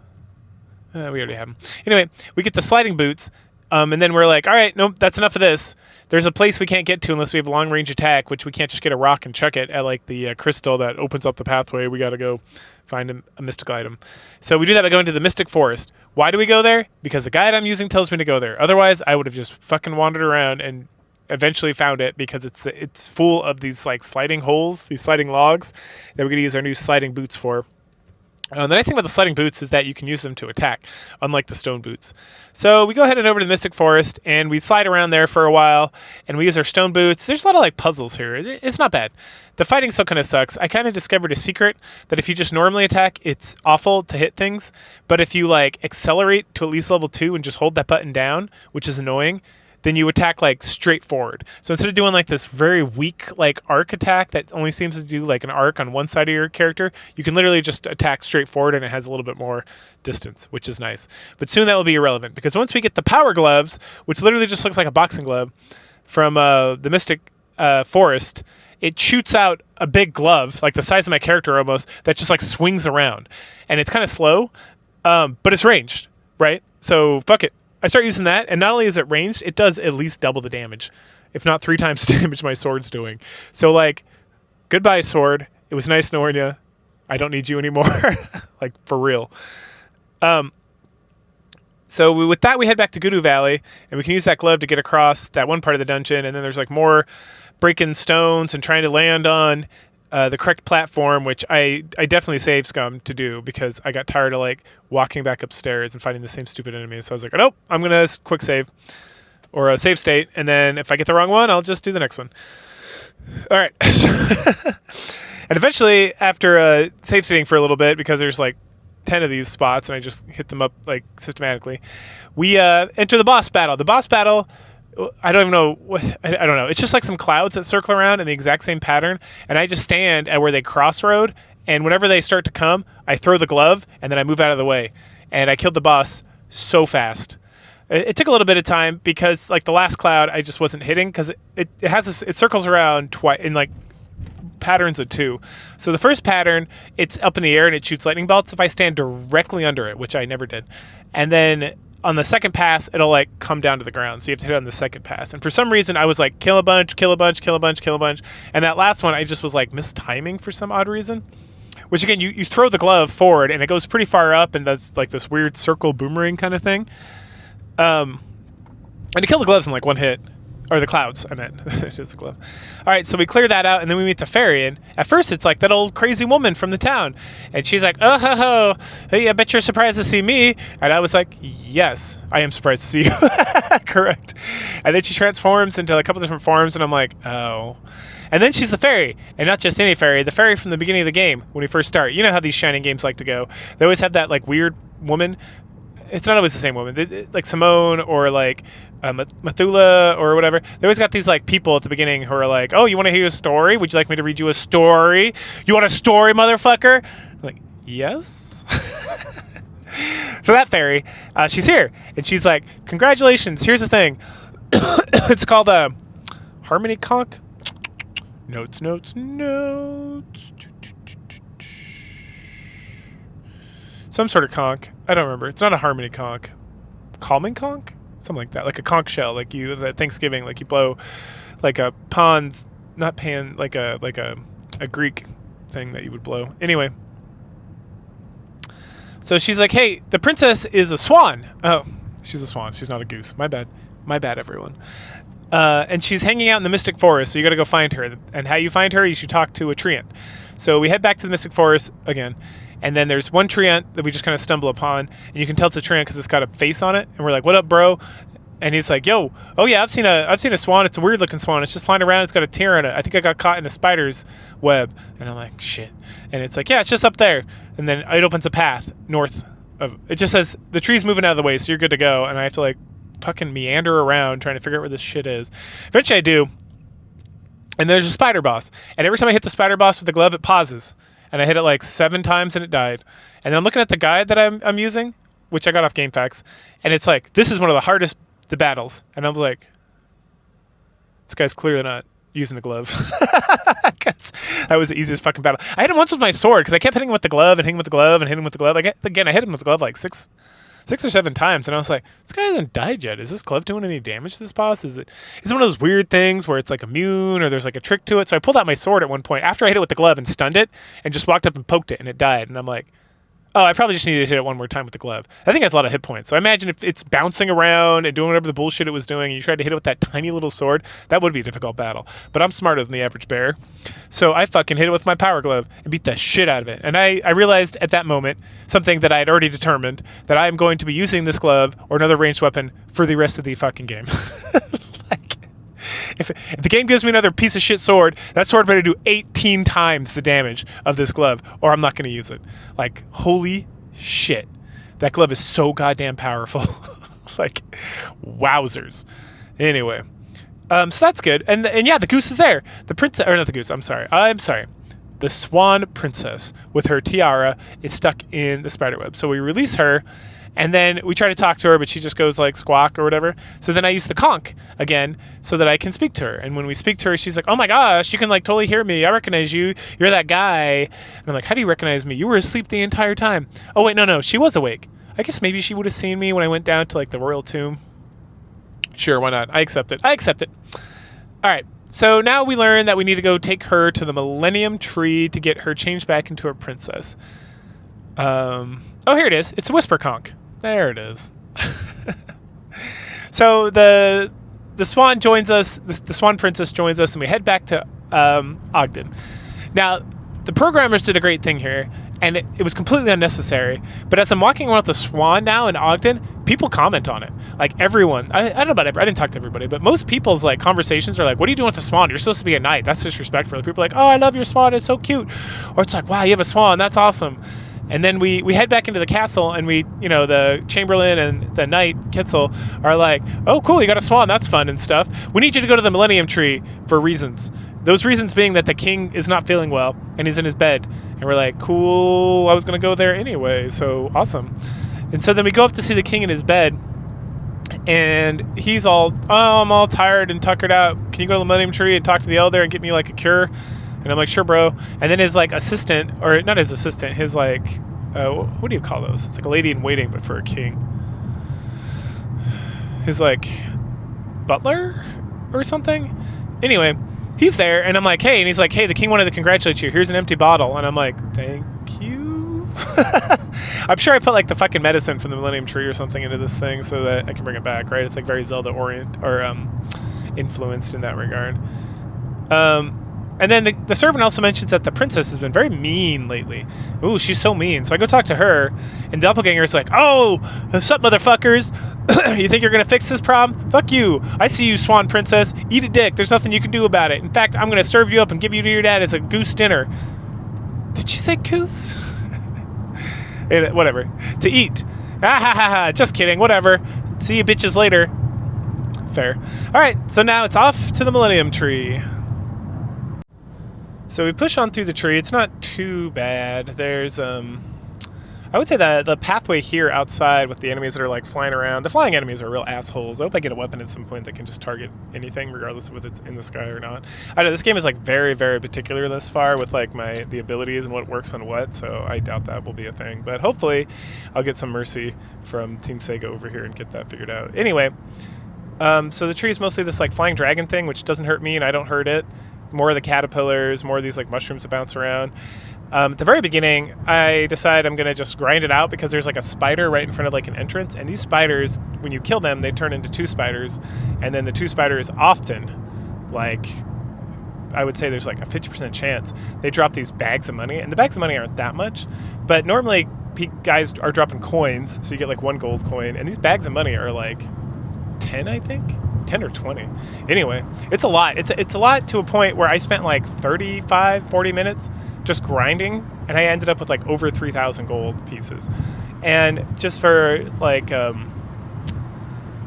We already have them. Anyway, we get the sliding boots, and then we're like, all right, nope, that's enough of this. There's a place we can't get to unless we have a long-range attack, which we can't just get a rock and chuck it at, like, the crystal that opens up the pathway. We got to go find a mystical item. So we do that by going to the Mystic Forest. Why do we go there? Because the guide I'm using tells me to go there. Otherwise, I would have just fucking wandered around and eventually found it because it's full of these, like, sliding holes, these sliding logs that we're going to use our new sliding boots for. The nice thing about the sliding boots is that you can use them to attack, unlike the stone boots. So we go ahead and over to the Mystic Forest, and we slide around there for a while, and we use our stone boots. There's a lot of like puzzles here. It's not bad. The fighting still kind of sucks. I kind of discovered a secret that if you just normally attack, it's awful to hit things. But if you like accelerate to at least level 2 and just hold that button down, which is annoying, then you attack like straight forward. So instead of doing like this very weak like arc attack that only seems to do like an arc on one side of your character, you can literally just attack straight forward and it has a little bit more distance, which is nice. But soon that will be irrelevant because once we get the power gloves, which literally just looks like a boxing glove from the Mystic Forest, it shoots out a big glove, like the size of my character almost, that just like swings around. And it's kind of slow, but it's ranged, right? So fuck it. I start using that, and not only is it ranged, it does at least double the damage, if not 3 times the damage my sword's doing. So, like, goodbye, sword. It was nice knowing you. I don't need you anymore. Like, for real. So with that, we head back to Gudu Valley, and we can use that glove to get across that one part of the dungeon, and then there's, like, more breaking stones and trying to land on the correct platform, which I definitely save scum to do because I got tired of like walking back upstairs and fighting the same stupid enemy. So I was like, oh, nope, I'm going to quick save or a save state. And then if I get the wrong one, I'll just do the next one. All right. And eventually after save stating for a little bit, because there's like 10 of these spots and I just hit them up like systematically, we enter the boss battle. The boss battle, I don't even know I don't know. It's just like some clouds that circle around in the exact same pattern, and I just stand at where they crossroad, and whenever they start to come, I throw the glove and then I move out of the way. and I killed the boss so fast. It took a little bit of time because like the last cloud I just wasn't hitting because it circles around twice in like patterns of 2. So the first pattern, it's up in the air and it shoots lightning bolts if I stand directly under it, which I never did. And then on the second pass, it'll like come down to the ground. So you have to hit on the second pass. And for some reason, I was like kill a bunch, kill a bunch, kill a bunch, kill a bunch. And that last one, I just was like mistiming for some odd reason. Which again, you throw the glove forward and it goes pretty far up and does like this weird circle boomerang kind of thing. And to kill the gloves in like one hit. Or the clouds, I meant. It is a glove. All right, so we clear that out, and then we meet the fairy. And at first, it's like that old crazy woman from the town. And she's like, oh, ho, ho. Hey, I bet you're surprised to see me. And I was like, yes, I am surprised to see you. Correct. And then she transforms into a couple different forms, and I'm like, oh. And then she's the fairy, and not just any fairy, the fairy from the beginning of the game when we first start. You know how these Shining games like to go. They always have that like weird woman. It's not always the same woman. Like Simone or like Mathula or whatever. They always got these like people at the beginning who are like, oh, you want to hear a story? Would you like me to read you a story? You want a story, motherfucker? I'm like, yes. So that fairy, she's here. And she's like, congratulations. Here's the thing. It's called a harmony conch. Notes. Some sort of conch. I don't remember. It's not a harmony conch. Calming conch? Something like that. Like a conch shell. Like you at Thanksgiving. Like you blow like a pond's, not pan, like a Greek thing that you would blow. Anyway. So she's like, hey, the princess is a swan. Oh, she's a swan. She's not a goose. My bad. My bad, everyone. And she's hanging out in the Mystic Forest, so you got to go find her. And how you find her is you talk to a treant. So we head back to the Mystic Forest again, and then there's one treant that we just kind of stumble upon, and you can tell it's a treant because it's got a face on it. And we're like, "What up, bro?" And he's like, "Yo, oh yeah, I've seen a swan. It's a weird looking swan. It's just flying around. It's got a tear in it. I think I got caught in a spider's web." And I'm like, "Shit." And it's like, "Yeah, it's just up there." And then it opens a path north of. It just says the tree's moving out of the way, so you're good to go. And I have to like fucking meander around trying to figure out where this shit is. Eventually I do. And there's a spider boss. And every time I hit the spider boss with the glove, it pauses. And I hit it like 7 times and it died. And then I'm looking at the guide that I'm using, which I got off GameFAQs. And it's like, this is one of the hardest the battles. And I was like, this guy's clearly not using the glove. Because that was the easiest fucking battle. I hit him once with my sword because I kept hitting him with the glove and hitting him with the glove and hitting him with the glove. Like, again, I hit him with the glove like six or 7 times, and I was like, this guy hasn't died yet. Is this glove doing any damage to this boss? Is it one of those weird things where it's like immune or there's like a trick to it? So I pulled out my sword at one point after I hit it with the glove and stunned it and just walked up and poked it and it died. And I'm like, oh, I probably just needed to hit it one more time with the glove. I think it has a lot of hit points. So I imagine if it's bouncing around and doing whatever the bullshit it was doing and you tried to hit it with that tiny little sword, that would be a difficult battle. But I'm smarter than the average bear. So I fucking hit it with my power glove and beat the shit out of it. And I realized at that moment something that I had already determined, that I am going to be using this glove or another ranged weapon for the rest of the fucking game. If the game gives me another piece of shit sword, that sword better do 18 times the damage of this glove, or I'm not going to use it. Like, holy shit. That glove is so goddamn powerful. Like, wowzers. Anyway. So that's good. And yeah, the goose is there. The princess, or not the goose, I'm sorry. The swan princess with her tiara is stuck in the spiderweb. So we release her. And then we try to talk to her, but she just goes like squawk or whatever. So then I use the conch again so that I can speak to her. And when we speak to her, she's like, oh my gosh, you can like totally hear me. I recognize you. You're that guy. And I'm like, how do you recognize me? You were asleep the entire time. Oh, wait, no. She was awake. I guess maybe she would have seen me when I went down to like the royal tomb. Sure, why not? I accept it. All right. So now we learn that we need to go take her to the Millennium Tree to get her changed back into a princess. Oh, here it is. It's a whisper conch. There it is. So the swan joins us. The swan princess joins us, and we head back to Ogden. Now, the programmers did a great thing here, and it was completely unnecessary. But as I'm walking around with the swan now in Ogden, people comment on it. Like everyone, I don't know about everyone. I didn't talk to everybody, but most people's like conversations are like, "What are you doing with the swan? You're supposed to be a knight. That's disrespectful." People are like, "Oh, I love your swan. It's so cute," or it's like, "Wow, you have a swan. That's awesome." And then we head back into the castle, and the Chamberlain and the Knight, Kitzel, are like, oh, cool, you got a swan, that's fun and stuff. We need you to go to the Millennium Tree for reasons. Those reasons being that the king is not feeling well, and he's in his bed. And we're like, cool, I was going to go there anyway, so awesome. And so then we go up to see the king in his bed, and he's all, oh, I'm all tired and tuckered out. Can you go to the Millennium Tree and talk to the elder and get me like a cure? And I'm like, sure, bro. And then his like assistant, or not his assistant, his like, what do you call those? It's like a lady in waiting, but for a king. His like butler or something. Anyway, he's there, and I'm like, hey, and he's like, hey, the king wanted to congratulate you. Here's an empty bottle. And I'm like, thank you. I'm sure I put like the fucking medicine from the Millennium Tree or something into this thing so that I can bring it back, right? It's like very Zelda orient or influenced in that regard. And then the servant also mentions that the princess has been very mean lately. Ooh, she's so mean. So I go talk to her, and the doppelganger's like, oh, what's up, motherfuckers? You think you're going to fix this problem? Fuck you. I see you, swan princess. Eat a dick. There's nothing you can do about it. In fact, I'm going to serve you up and give you to your dad as a goose dinner. Did she say goose? Whatever. To eat. Ah, ha, ha, ha. Just kidding. Whatever. See you bitches later. Fair. All right, so now it's off to the Millennium Tree. So we push on through the tree. It's not too bad. There's, I would say that the pathway here outside with the enemies that are like flying around, the flying enemies are real assholes. I hope I get a weapon at some point that can just target anything, regardless of whether it's in the sky or not. I know this game is like very, very particular thus far with like the abilities and what works on what, so I doubt that will be a thing. But hopefully I'll get some mercy from Team Sega over here and get that figured out. Anyway, so the tree is mostly this like flying dragon thing, which doesn't hurt me and I don't hurt it. More of the caterpillars, more of these like mushrooms that bounce around. At the very beginning, I decide I'm gonna just grind it out because there's like a spider right in front of like an entrance, and these spiders, when you kill them, they turn into two spiders, and then the two spiders often, like, I would say there's like a 50% chance they drop these bags of money, and the bags of money aren't that much, but normally guys are dropping coins, so you get like 1 gold coin, and these bags of money are like 10, I think. 10 or 20. Anyway, it's a lot. It's a lot to a point where I spent like 35, 40 minutes just grinding, and I ended up with like over 3,000 gold pieces. And just for like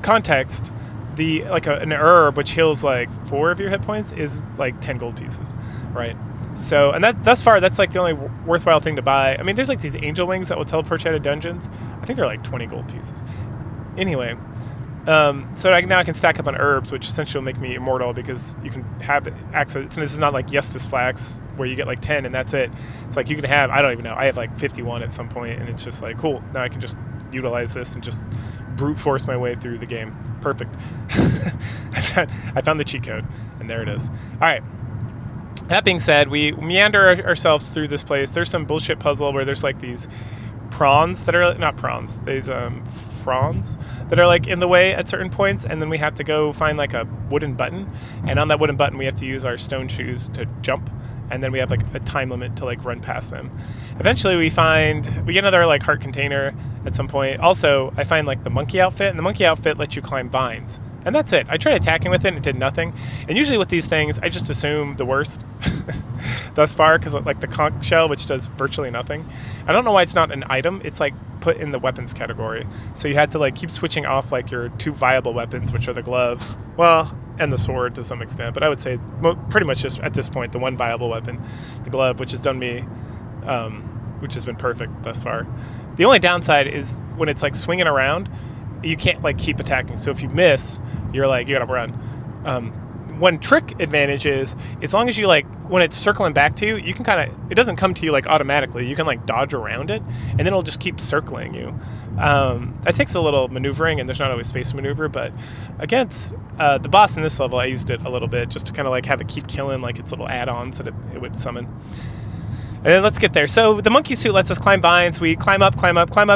context, the like an herb which heals like 4 of your hit points is like 10 gold pieces, right? So, and that thus far, that's like the only worthwhile thing to buy. I mean, there's like these angel wings that will teleport you out of dungeons. I think they're like 20 gold pieces. Anyway. So now I can stack up on herbs, which essentially will make me immortal because you can have access. This is not like Yestus Flax where you get like 10 and that's it. It's like you can have, I don't even know, I have like 51 at some point, and it's just like, cool, now I can just utilize this and just brute force my way through the game. Perfect. I found the cheat code, and there it is. All right. That being said, we meander ourselves through this place. There's some bullshit puzzle where there's like these prawns that are not prawns, these fronds that are like in the way at certain points, and then we have to go find like a wooden button, and on that wooden button we have to use our stone shoes to jump, and then we have like a time limit to like run past them. Eventually we get another like heart container at some point. Also, I find like the monkey outfit, and the monkey outfit lets you climb vines. And that's it. I tried attacking with it and it did nothing. And usually with these things, I just assume the worst thus far, because like the conch shell, which does virtually nothing. I don't know why it's not an item. It's like put in the weapons category. So you had to like keep switching off like your 2 viable weapons, which are the glove, well, and the sword to some extent. But I would say pretty much just at this point, the 1 viable weapon, the glove, which has done me, which has been perfect thus far. The only downside is when it's like swinging around, you can't like keep attacking. So if you miss, you're like, you gotta run. One trick advantage is, as long as you like, when it's circling back to you, you can kind of, it doesn't come to you like automatically. You can like dodge around it, and then it'll just keep circling you. That takes a little maneuvering, and there's not always space to maneuver, but against the boss in this level, I used it a little bit just to kind of like have it keep killing like its little add-ons that it would summon. And then let's get there. So the monkey suit lets us climb vines. We climb up,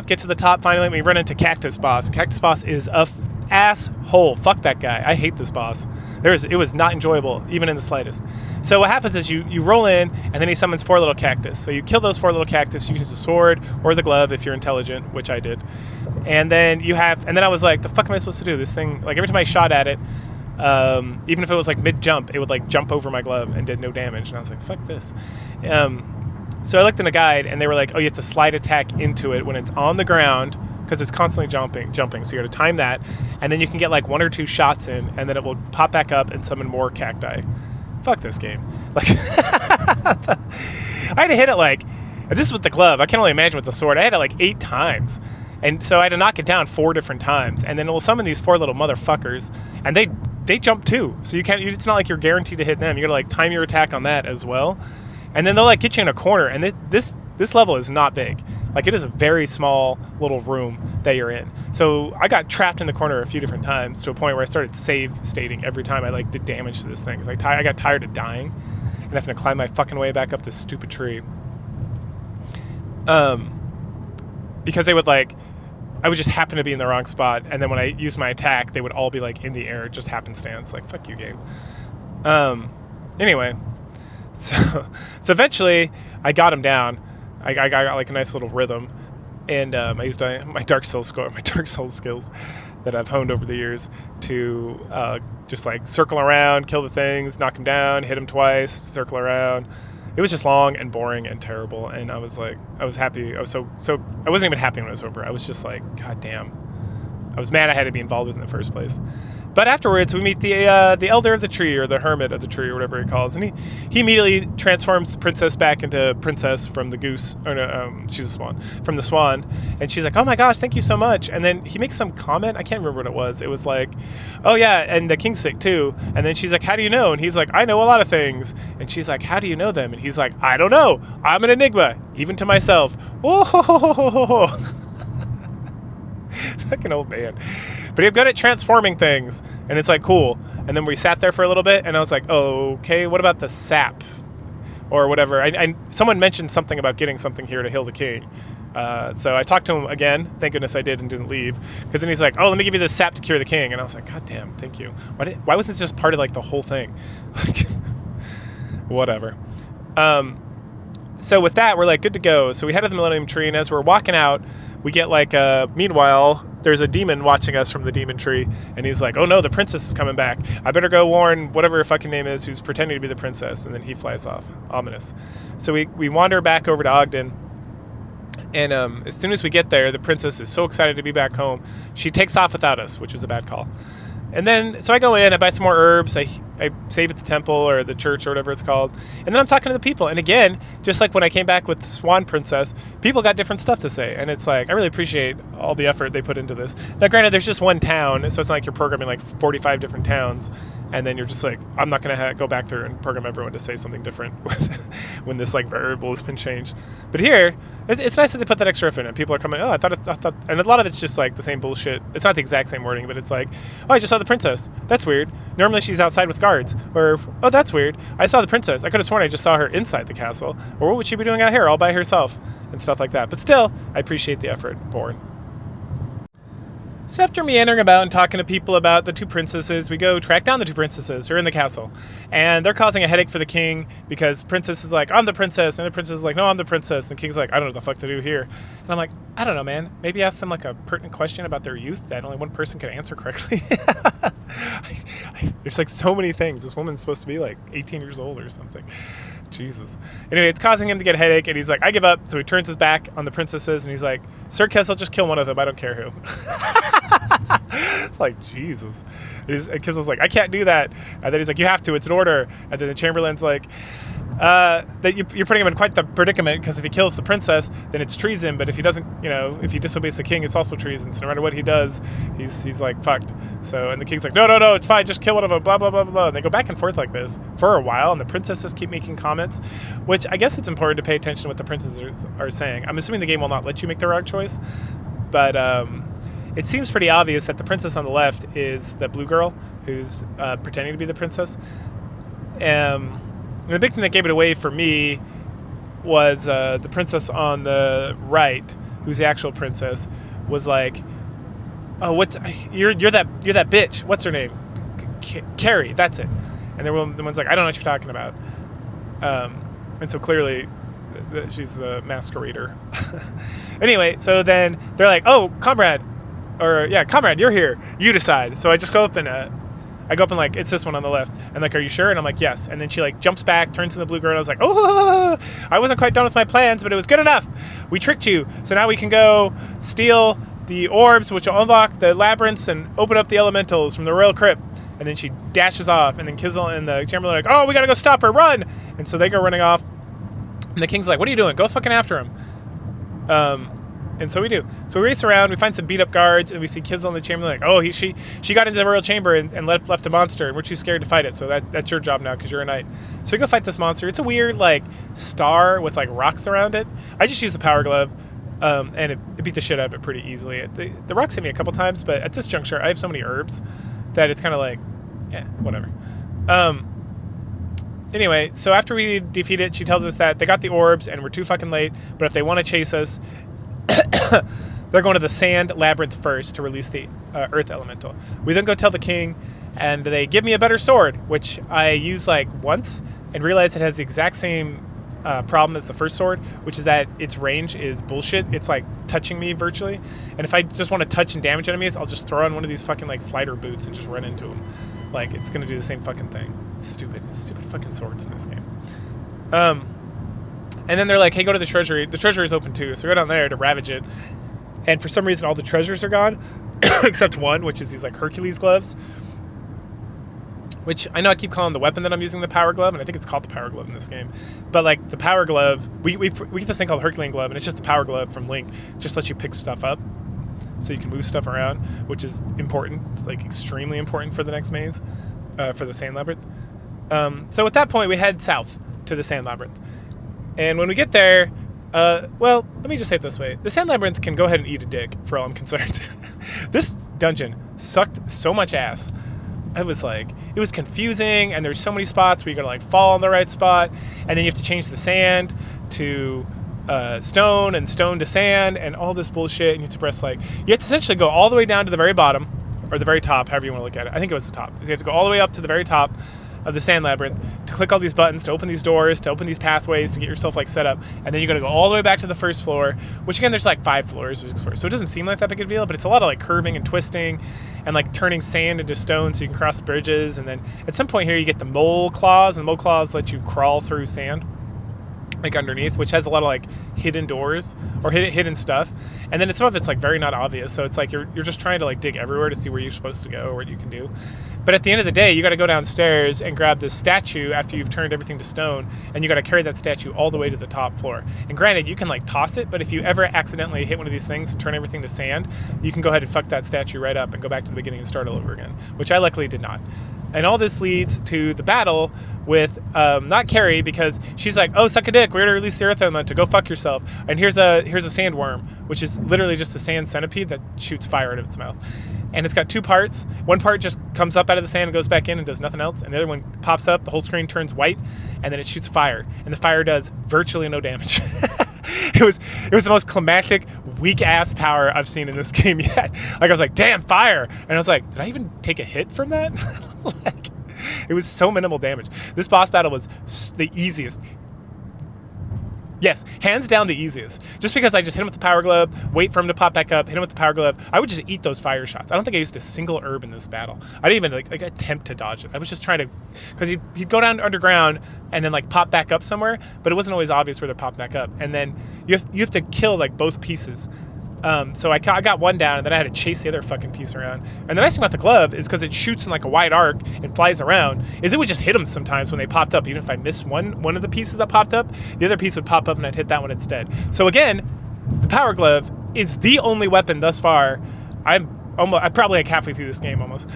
get to the top. Finally, we run into Cactus Boss. Cactus Boss is a asshole. Fuck that guy. I hate this boss. It was not enjoyable, even in the slightest. So what happens is you roll in, and then he summons 4 little cactus. So you kill those 4 little cactus. You can use the sword or the glove if you're intelligent, which I did. And then I was like, the fuck am I supposed to do? This thing, like every time I shot at it, even if it was like mid-jump, it would like jump over my glove and did no damage. And I was like, fuck this. So I looked in a guide, and they were like, oh, you have to slide attack into it when it's on the ground, because it's constantly jumping. So you got to time that, and then you can get like 1 or 2 shots in, and then it will pop back up and summon more cacti. Fuck this game. Like, I had to hit it like, this is with the glove. I can only imagine with the sword. I had it like 8 times. And so I had to knock it down 4 different times, and then it will summon these 4 little motherfuckers, and they jump too. So you can't. It's not like you're guaranteed to hit them. You got to like time your attack on that as well, and then they'll like get you in a corner. And this level is not big. Like, it is a very small little room that you're in. So I got trapped in the corner a few different times to a point where I started save stating every time I like did damage to this thing. Cause I got tired of dying and having to climb my fucking way back up this stupid tree. Because they would like, I would just happen to be in the wrong spot, and then when I used my attack, they would all be like in the air, just happenstance. Like, fuck you, game. Anyway, so eventually I got him down. I got like a nice little rhythm, and I used my Dark Souls skills that I've honed over the years to just like circle around, kill the things, knock them down, hit them twice, circle around. It was just long and boring and terrible, and I was happy. I was so I wasn't even happy when it was over. I was just like, God damn. I was mad I had to be involved with it in the first place. But afterwards, we meet the elder of the tree, or the hermit of the tree, or whatever he calls, and he immediately transforms the princess back into princess from the goose, or no, she's a swan, from the swan, and she's like, oh my gosh, thank you so much. And then he makes some comment, I can't remember what it was. It was like, oh yeah, and the king's sick too. And then she's like, how do you know? And he's like, I know a lot of things. And she's like, how do you know them? And he's like, I don't know. I'm an enigma, even to myself. Oh, fucking old man. But he's good at transforming things, and it's like, cool. And then we sat there for a little bit, and I was like, oh, okay, what about the sap? Or whatever. Someone mentioned something about getting something here to heal the king. So I talked to him again. Thank goodness I did and didn't leave. Because then he's like, oh, let me give you this sap to cure the king. And I was like, God damn, thank you. Why wasn't this just part of like the whole thing? Whatever. So with that, we're like good to go. So we head to the Millennium Tree, and as we're walking out, we get like, meanwhile, there's a demon watching us from the demon tree, and he's like, oh no, the princess is coming back. I better go warn whatever her fucking name is who's pretending to be the princess. And then he flies off. Ominous. So we wander back over to Ogden, and as soon as we get there, the princess is so excited to be back home. She takes off without us, which was a bad call. And then, so I go in, I buy some more herbs, I save at the temple or the church or whatever it's called, and then I'm talking to the people. And again, just like when I came back with the Swan Princess, people got different stuff to say. And it's like, I really appreciate all the effort they put into this. Now, granted, there's just one town, so it's not like you're programming like 45 different towns, and then you're just like, I'm not going to go back there and program everyone to say something different when this like variable has been changed. But here, it's nice that they put that extra effort in. People are coming, oh, I thought, and a lot of it's just like the same bullshit. It's not the exact same wording, but it's like, oh, I just saw the princess. That's weird. Normally she's outside with guards. Or, oh, that's weird. I saw the princess. I could have sworn I just saw her inside the castle. Or what would she be doing out here all by herself? And stuff like that. But still, I appreciate the effort poured. So after meandering about and talking to people about the 2 princesses, we go track down the 2 princesses who are in the castle. And they're causing a headache for the king because princess is like, I'm the princess. And the princess is like, no, I'm the princess. And the king's like, I don't know what the fuck to do here. And I'm like, I don't know, man. Maybe ask them like a pertinent question about their youth that only one person can answer correctly. There's like so many things. This woman's supposed to be like 18 years old or something. Jesus. Anyway, it's causing him to get a headache, and he's like, I give up. So he turns his back on the princesses, and he's like, Sir Kessel, just kill one of them. I don't care who. Like, Jesus. And Kessel's like, I can't do that. And then he's like, you have to. It's an order. And then the Chamberlain's like, that you're putting him in quite the predicament, because if he kills the princess, then it's treason. But if he doesn't, if he disobeys the king, it's also treason. So no matter what he does, he's like fucked. So, and the king's like, no, it's fine. Just kill one of them. Blah blah blah blah. And they go back and forth like this for a while, and the princesses keep making comments, which I guess it's important to pay attention to what the princesses are saying. I'm assuming the game will not let you make the wrong choice, but it seems pretty obvious that the princess on the left is the blue girl who's pretending to be the princess. And the big thing that gave it away for me was the princess on the right, who's the actual princess, was like, "Oh, what? You're that bitch. What's her name? Carrie. That's it." And the one's like, "I don't know what you're talking about." And so clearly, she's the masquerader. Anyway, so then they're like, "Oh, comrade, comrade, you're here. You decide." So I just go up and like, it's this one on the left. And like, are you sure? And I'm like, yes. And then she like jumps back, turns to the blue girl, and I was like, oh, I wasn't quite done with my plans, but it was good enough. We tricked you. So now we can go steal the orbs, which will unlock the labyrinths and open up the elementals from the royal crypt. And then she dashes off. And then Kizel and the Chamberlain are like, oh, we got to go stop her. Run. And so they go running off. And the king's like, what are you doing? Go fucking after him. And so we do. So we race around, we find some beat up guards, and we see kids on the chamber like, oh, she got into the royal chamber and left a monster, and we're too scared to fight it. So that's your job now because you're a knight. So we go fight this monster. It's a weird like star with like rocks around it. I just used the power glove, and it beat the shit out of it pretty easily. The rocks hit me a couple times, but at this juncture, I have so many herbs that it's kind of like, yeah, whatever. Anyway, so after we defeat it, she tells us that they got the orbs and we're too fucking late, but if they want to chase us, they're going to the sand labyrinth first to release the earth elemental. We then go tell the king, and they give me a better sword, which I use like once and realize it has the exact same problem as the first sword, which is that its range is bullshit. It's like touching me virtually, and if I just want to touch and damage enemies, I'll just throw on one of these fucking like slider boots and just run into them. Like, it's gonna do the same fucking thing. Stupid fucking swords in this game. And then they're like, hey, go to the treasury. The treasury is open too, so we go down there to ravage it. And for some reason, all the treasures are gone, except one, which is these like Hercules gloves. Which I know I keep calling the weapon that I'm using the power glove, and I think it's called the power glove in this game. But like the power glove, we get this thing called Herculean glove, and it's just the power glove from Link. It just lets you pick stuff up, so you can move stuff around, which is important. It's like extremely important for the next maze, for the sand labyrinth. So at that point, we head south to the sand labyrinth. And when we get there, well, let me just say it this way. The sand labyrinth can go ahead and eat a dick, for all I'm concerned. This dungeon sucked so much ass. It was confusing, and there's so many spots where you gotta like fall on the right spot, and then you have to change the sand to stone and stone to sand and all this bullshit, and you have to press like, you have to essentially go all the way down to the very bottom, or the very top, however you want to look at it. I think it was the top. So you have to go all the way up to the very top of the sand labyrinth to click all these buttons, to open these doors, to open these pathways, to get yourself like set up, and then you gotta go all the way back to the first floor, which again, there's like 5 floors, 6 floors, so it doesn't seem like that big a deal, but it's a lot of like curving and twisting and like turning sand into stone so you can cross bridges. And then at some point here you get the mole claws, and the mole claws let you crawl through sand like underneath, which has a lot of like hidden doors or hidden stuff, and then some of it's like very not obvious, so it's like you're just trying to like dig everywhere to see where you're supposed to go or what you can do. But at the end of the day, you got to go downstairs and grab this statue after you've turned everything to stone, and you got to carry that statue all the way to the top floor. And granted, you can like toss it, but if you ever accidentally hit one of these things and turn everything to sand, you can go ahead and fuck that statue right up and go back to the beginning and start all over again, which I luckily did not. And all this leads to the battle with not Carrie, because she's like, oh, suck a dick, we're gonna release the earth element to go fuck yourself. And here's a sandworm, which is literally just a sand centipede that shoots fire out of its mouth. And it's got 2 parts. One part just comes up out of the sand and goes back in and does nothing else. And the other one pops up, the whole screen turns white, and then it shoots fire. And the fire does virtually no damage. It was the most climactic, weak-ass power I've seen in this game yet. Like, I was like, damn, fire! And I was like, did I even take a hit from that? Like, it was so minimal damage. This boss battle was the easiest. Yes, hands down the easiest. Just because I just hit him with the power glove, wait for him to pop back up, hit him with the power glove. I would just eat those fire shots. I don't think I used a single herb in this battle. I didn't even like attempt to dodge it. I was just trying to, because he'd go down underground and then like pop back up somewhere, but it wasn't always obvious where they popped back up. And then you have to kill like both pieces. So I got one down, and then I had to chase the other fucking piece around. And the nice thing about the glove is because it shoots in like a wide arc and flies around, is it would just hit them sometimes when they popped up. Even if I missed one of the pieces that popped up, the other piece would pop up and I'd hit that one instead. So again, the power glove is the only weapon thus far. I'm probably like halfway through this game almost.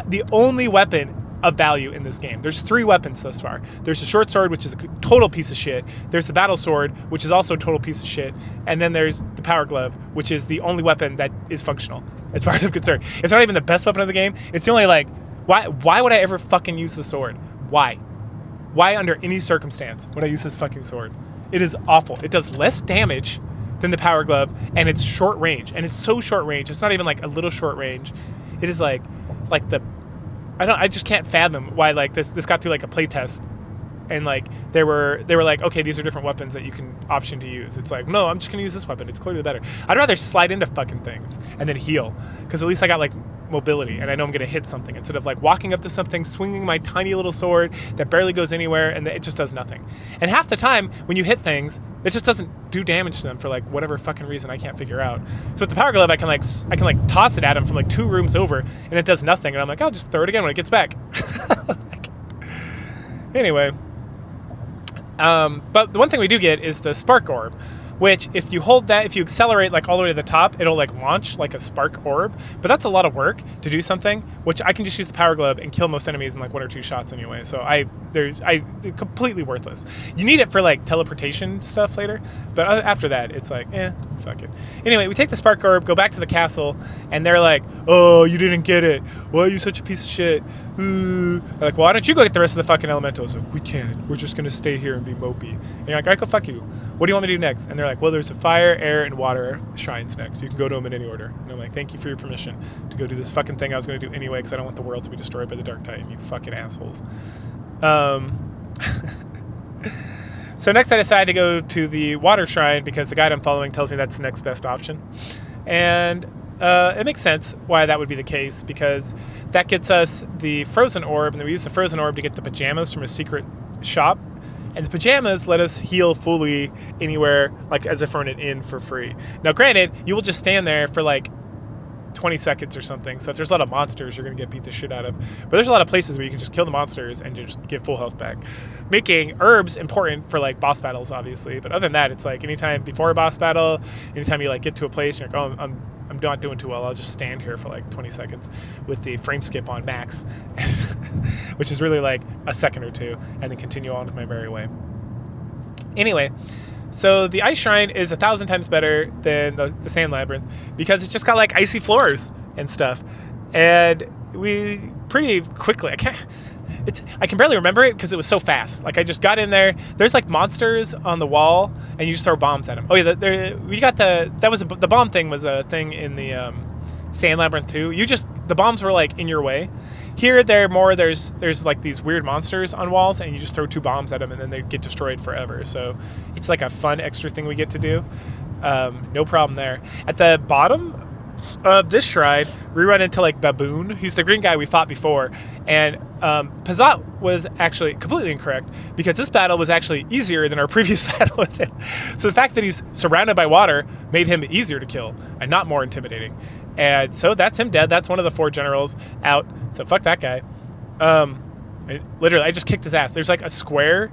The only weapon of value in this game. There's 3 weapons thus far. There's the short sword, which is a total piece of shit. There's the battle sword, which is also a total piece of shit. And then there's the power glove, which is the only weapon that is functional, as far as I'm concerned. It's not even the best weapon of the game. It's the only like, why would I ever fucking use the sword? Why? Why under any circumstance would I use this fucking sword? It is awful. It does less damage than the power glove, and it's short range. And it's so short range. It's not even like a little short range. It is like the, I just can't fathom why like this got through like a play test, and like they were like, okay, these are different weapons that you can option to use. It's like, no, I'm just gonna use this weapon. It's clearly better. I'd rather slide into fucking things and then heal, because at least I got like mobility and I know I'm gonna hit something instead of like walking up to something, swinging my tiny little sword that barely goes anywhere, and it just does nothing. And half the time when you hit things, it just doesn't do damage to them for like whatever fucking reason I can't figure out. So with the power glove, I can like toss it at him from like 2 rooms over, and it does nothing. And I'm like, I'll just throw it again when it gets back. Anyway, but the one thing we do get is the spark orb, which if you hold that, if you accelerate like all the way to the top, it'll like launch like a spark orb. But that's a lot of work to do something, which I can just use the power glove and kill most enemies in like 1 or 2 shots anyway. So they're completely worthless. You need it for like teleportation stuff later, but after that, it's like, fuck it. Anyway, we take the spark orb, go back to the castle, and they're like, oh, you didn't get it. Why are you such a piece of shit? They're like, well, why don't you go get the rest of the fucking elementals? Like, we can't. We're just gonna stay here and be mopey. And you're like, all right, go fuck you. What do you want me to do next? And they're like, well, there's a fire, air, and water shrines next. You can go to them in any order. And I'm like, thank you for your permission to go do this fucking thing I was gonna do anyway, because I don't want the world to be destroyed by the Dark Titan, you fucking assholes. So next I decide to go to the water shrine because the guide I'm following tells me that's the next best option. And it makes sense why that would be the case, because that gets us the frozen orb, and then we use the frozen orb to get the pajamas from a secret shop. And the pajamas let us heal fully anywhere, like as if we're in an inn for free. Now granted, you will just stand there for like 20 seconds or something, so if there's a lot of monsters you're going to get beat the shit out of. But there's a lot of places where you can just kill the monsters and just get full health back. Making herbs important for like boss battles, obviously, but other than that, it's like anytime before a boss battle, anytime you like get to a place and you're like, oh, I'm not doing too well, I'll just stand here for like 20 seconds with the frame skip on max, which is really like a second or two, and then continue on with my merry way. Anyway, so the ice shrine is 1,000 times better than the sand labyrinth because it's just got like icy floors and stuff. And we pretty quickly, I can barely remember it because it was so fast. Like I just got in there. There's like monsters on the wall, and you just throw bombs at them. Oh yeah, the bomb thing was a thing in the sand labyrinth too. The bombs were like in your way. Here, there's like these weird monsters on walls, and you just throw 2 bombs at them, and then they get destroyed forever. So it's like a fun extra thing we get to do. No problem there. At the bottom of this shrine, we run into like Baboon. He's the green guy we fought before, and Pazat was actually completely incorrect because this battle was actually easier than our previous battle with him. So the fact that he's surrounded by water made him easier to kill and not more intimidating. And so that's him dead. That's one of the 4 generals out. So fuck that guy. I just kicked his ass. There's like a square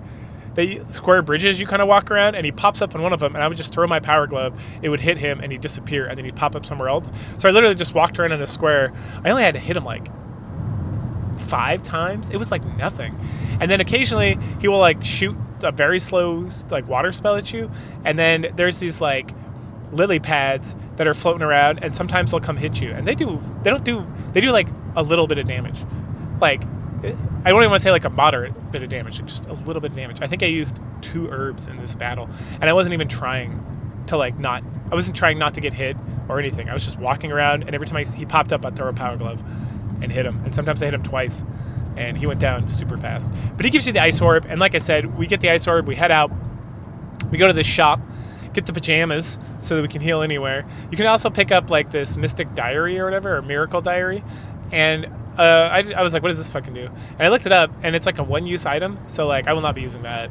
bridges you kind of walk around, and he pops up on one of them, and I would just throw my power glove. It would hit him, and he'd disappear, and then he'd pop up somewhere else. So I literally just walked around in a square. I only had to hit him like 5 times. It was like nothing. And then occasionally he will like shoot a very slow like water spell at you, and then there's these like lily pads that are floating around, and sometimes they'll come hit you, and they do like a little bit of damage. Like, I don't even want to say like a moderate bit of damage, just a little bit of damage. I think I used 2 herbs in this battle, and I wasn't even trying to I wasn't trying not to get hit or anything. I was just walking around, and every time he popped up, I'd throw a power glove and hit him. And sometimes I hit him twice, and he went down super fast. But he gives you the ice orb, and like I said, we get the ice orb, we head out, we go to this shop, get the pajamas so that we can heal anywhere. You can also pick up like this mystic diary or whatever, or miracle diary, and I was like, what does this fucking do? And I looked it up, and it's like a 1-use item, so like I will not be using that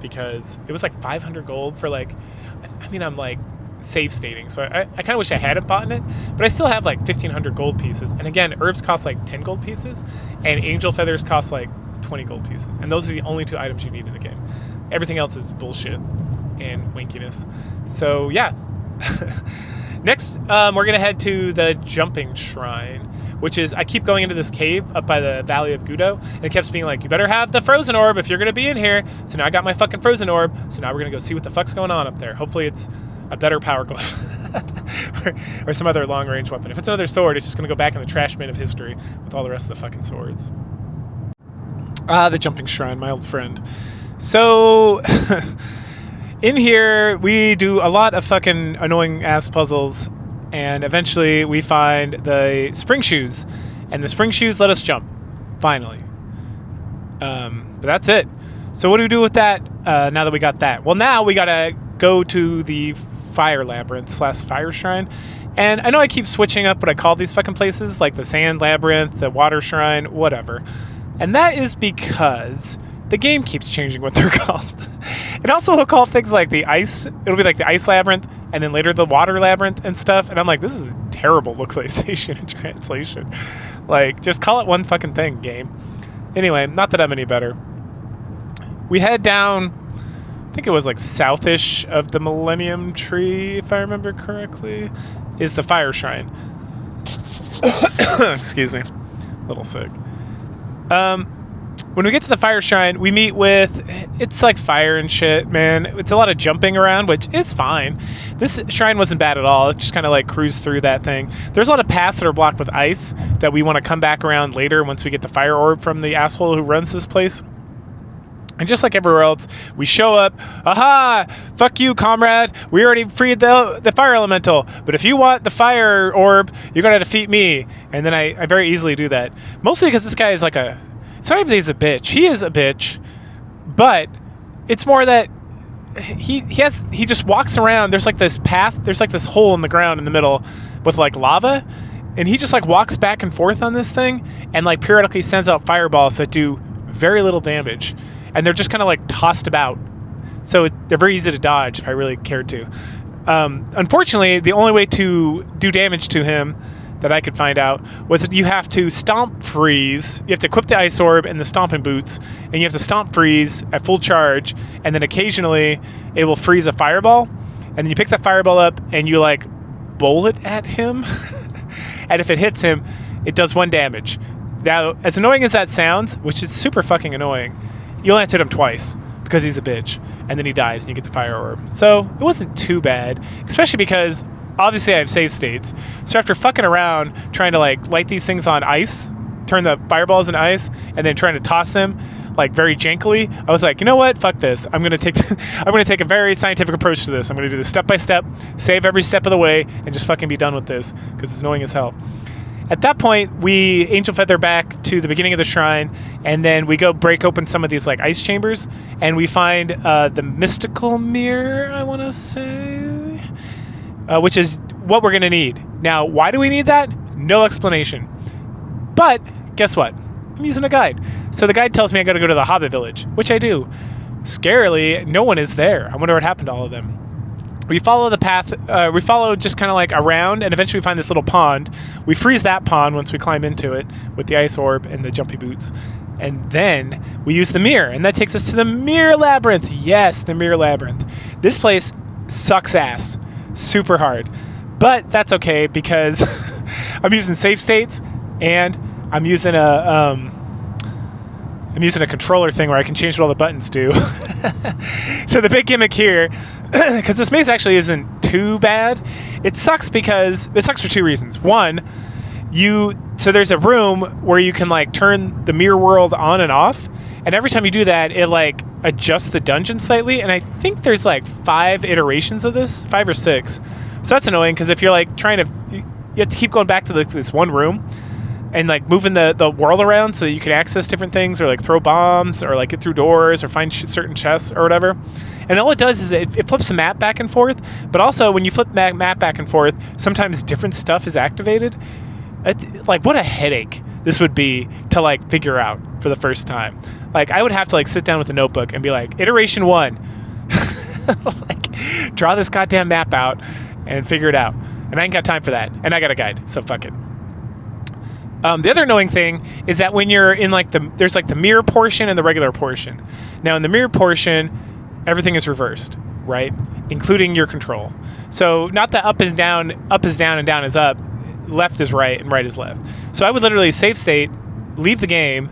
because it was like 500 gold for like, I'm like save stating, so I kind of wish I hadn't bought it, but I still have like 1,500 gold pieces. And again, herbs cost like 10 gold pieces, and angel feathers cost like 20 gold pieces, and those are the only 2 items you need in the game. Everything else is bullshit and winkiness. So yeah. Next, we're gonna head to the jumping shrine, which is, I keep going into this cave up by the Valley of Gudo, and it keeps being like, you better have the frozen orb if you're gonna be in here. So now I got my fucking frozen orb, so now we're gonna go see what the fuck's going on up there. Hopefully it's a better power glove or some other long range weapon. If it's another sword, it's just gonna go back in the trash bin of history with all the rest of the fucking swords. The jumping shrine, my old friend. So in here, we do a lot of fucking annoying ass puzzles, and eventually we find the spring shoes, and the spring shoes let us jump, finally. But that's it. So what do we do with that now that we got that? Well, now we gotta go to the fire labyrinth / fire shrine, and I know I keep switching up what I call these fucking places, like the sand labyrinth, the water shrine, whatever. And that is because the game keeps changing what they're called. It also will call things like the ice, it'll be like the ice labyrinth, and then later the water labyrinth and stuff, and I'm like, this is terrible localization and translation. Like, just call it one fucking thing, game. Anyway, not that I'm any better. We head down think it was like southish of the Millennium Tree, if I remember correctly, is the fire shrine. Excuse me, a little sick. When we get to the fire shrine, we meet with, it's like fire and shit, man. It's a lot of jumping around, which is fine. This shrine wasn't bad at all. It's just kind of like cruise through that thing. There's a lot of paths that are blocked with ice that we want to come back around later once we get the fire orb from the asshole who runs this place. And just like everywhere else, we show up, aha, fuck you, comrade. We already freed the fire elemental. But if you want the fire orb, you're going to defeat me. And then I very easily do that. Mostly because this guy is like a, it's not even that he's a bitch. He is a bitch. But it's more that he just walks around. There's like this path. There's like this hole in the ground in the middle with like lava. And he just like walks back and forth on this thing and like periodically sends out fireballs that do very little damage. And they're just kind of like tossed about. So they're very easy to dodge if I really cared to. Unfortunately, the only way to do damage to him that I could find out was that you have to stomp freeze. You have to equip the ice orb and the stomping boots, and you have to stomp freeze at full charge, and then occasionally it will freeze a fireball, and then you pick that fireball up and you like bowl it at him, and if it hits him, it does 1 damage. Now, as annoying as that sounds, which is super fucking annoying, you only have to hit him twice because he's a bitch, and then he dies and you get the fire orb. So it wasn't too bad, especially because obviously I have save states. So after fucking around trying to like light these things on ice, turn the fireballs into ice, and then trying to toss them like very jankily, I was like, you know what? Fuck this. I'm gonna take a very scientific approach to this. I'm gonna do this step by step, save every step of the way, and just fucking be done with this because it's annoying as hell. At that point, we angel feather back to the beginning of the shrine, and then we go break open some of these like ice chambers, and we find the mystical mirror, I want to say, which is what we're going to need. Now, why do we need that? No explanation. But guess what? I'm using a guide. So the guide tells me I got to go to the Hobbit village, which I do. Scarily, no one is there. I wonder what happened to all of them. We follow the path, we follow just kind of like around, and eventually we find this little pond. We freeze that pond once we climb into it with the ice orb and the jumpy boots. And then we use the mirror, and that takes us to the mirror labyrinth. Yes, the mirror labyrinth. This place sucks ass, super hard. But that's okay because I'm using save states, and I'm using a controller thing where I can change what all the buttons do. So the big gimmick here, because this maze actually isn't too bad, it sucks for 2 reasons. One, so there's a room where you can like turn the mirror world on and off, and every time you do that, it like adjusts the dungeon slightly, and I think there's like 5 iterations of this, 5 or 6. So that's annoying because if you're like you have to keep going back to this one room and like moving the world around so that you can access different things or like throw bombs or like get through doors or find certain chests or whatever. And all it does is it flips the map back and forth, but also when you flip the map back and forth, sometimes different stuff is activated. Like what a headache this would be to like figure out for the first time. Like I would have to like sit down with a notebook and be like, iteration 1, like draw this goddamn map out and figure it out. And I ain't got time for that. And I got a guide, so fuck it. The other annoying thing is that when you're in like there's like the mirror portion and the regular portion. Now in the mirror portion, everything is reversed, right? Including your control. So not that up is down and down is up, left is right and right is left. So I would literally save state, leave the game,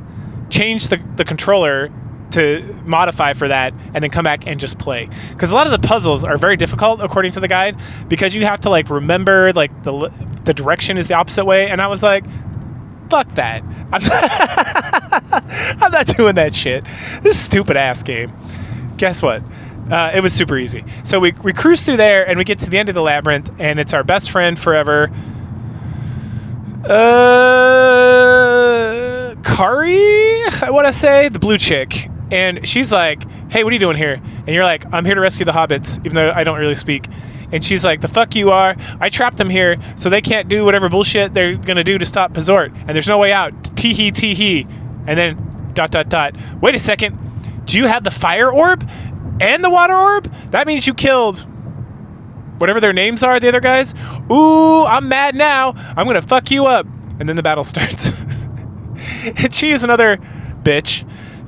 change the controller to modify for that, and then come back and just play. Because a lot of the puzzles are very difficult according to the guide, because you have to like remember like the direction is the opposite way, and I was like, fuck that. I'm not doing that shit. This stupid ass game. Guess what? It was super easy. So we cruise through there and we get to the end of the labyrinth, and it's our best friend forever, Kari, I want to say, the blue chick. And she's like, hey, what are you doing here? And you're like, I'm here to rescue the hobbits, even though I don't really speak. And she's like, the fuck you are. I trapped them here so they can't do whatever bullshit they're going to do to stop Pazort. And there's no way out. Tee-hee, tee-hee. And then ... Wait a second. Do you have the fire orb and the water orb? That means you killed whatever their names are, the other guys. Ooh, I'm mad now. I'm going to fuck you up. And then the battle starts. And she is another bitch.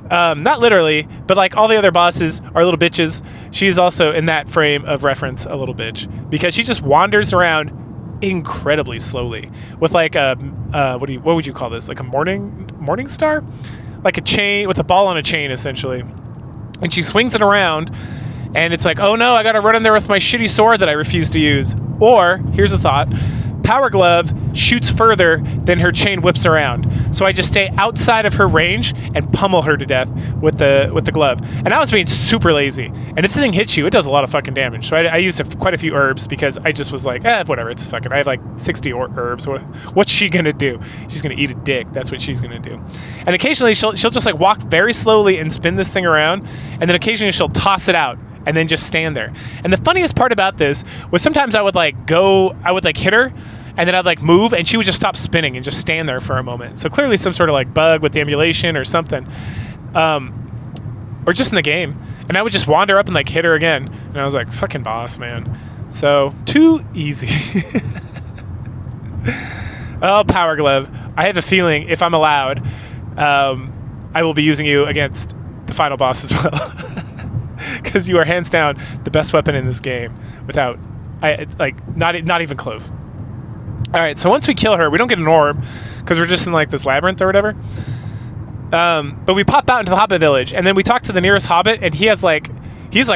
Not literally, but like all the other bosses are little bitches. She's also in that frame of reference a little bitch because she just wanders around incredibly slowly with like a what would you call this? Like a morning star, like a chain with a ball on a chain essentially, and she swings it around, and it's like, oh no, I gotta run in there with my shitty sword that I refuse to use. Or here's a thought. Power Glove shoots further than her chain whips around. So I just stay outside of her range and pummel her to death with the glove. And I was being super lazy. And if this thing hits you, it does a lot of fucking damage. So I used quite a few herbs because I just was like, whatever, it's fucking, I have like 60 herbs. What's she gonna do? She's gonna eat a dick. That's what she's gonna do. And occasionally she'll just like walk very slowly and spin this thing around. And then occasionally she'll toss it out and then just stand there. And the funniest part about this was sometimes I would like hit her, and then I'd like move, and she would just stop spinning and just stand there for a moment. So clearly some sort of like bug with the emulation or something, or just in the game. And I would just wander up and like hit her again, and I was like, fucking boss, man. So too easy. Oh, Power Glove. I have a feeling if I'm allowed, I will be using you against the final boss as well. Because you are hands down the best weapon in this game, without, not even close. All right, so once we kill her, we don't get an orb because we're just in like this labyrinth or whatever. But we pop out into the Hobbit village, and then we talk to the nearest Hobbit, and he's like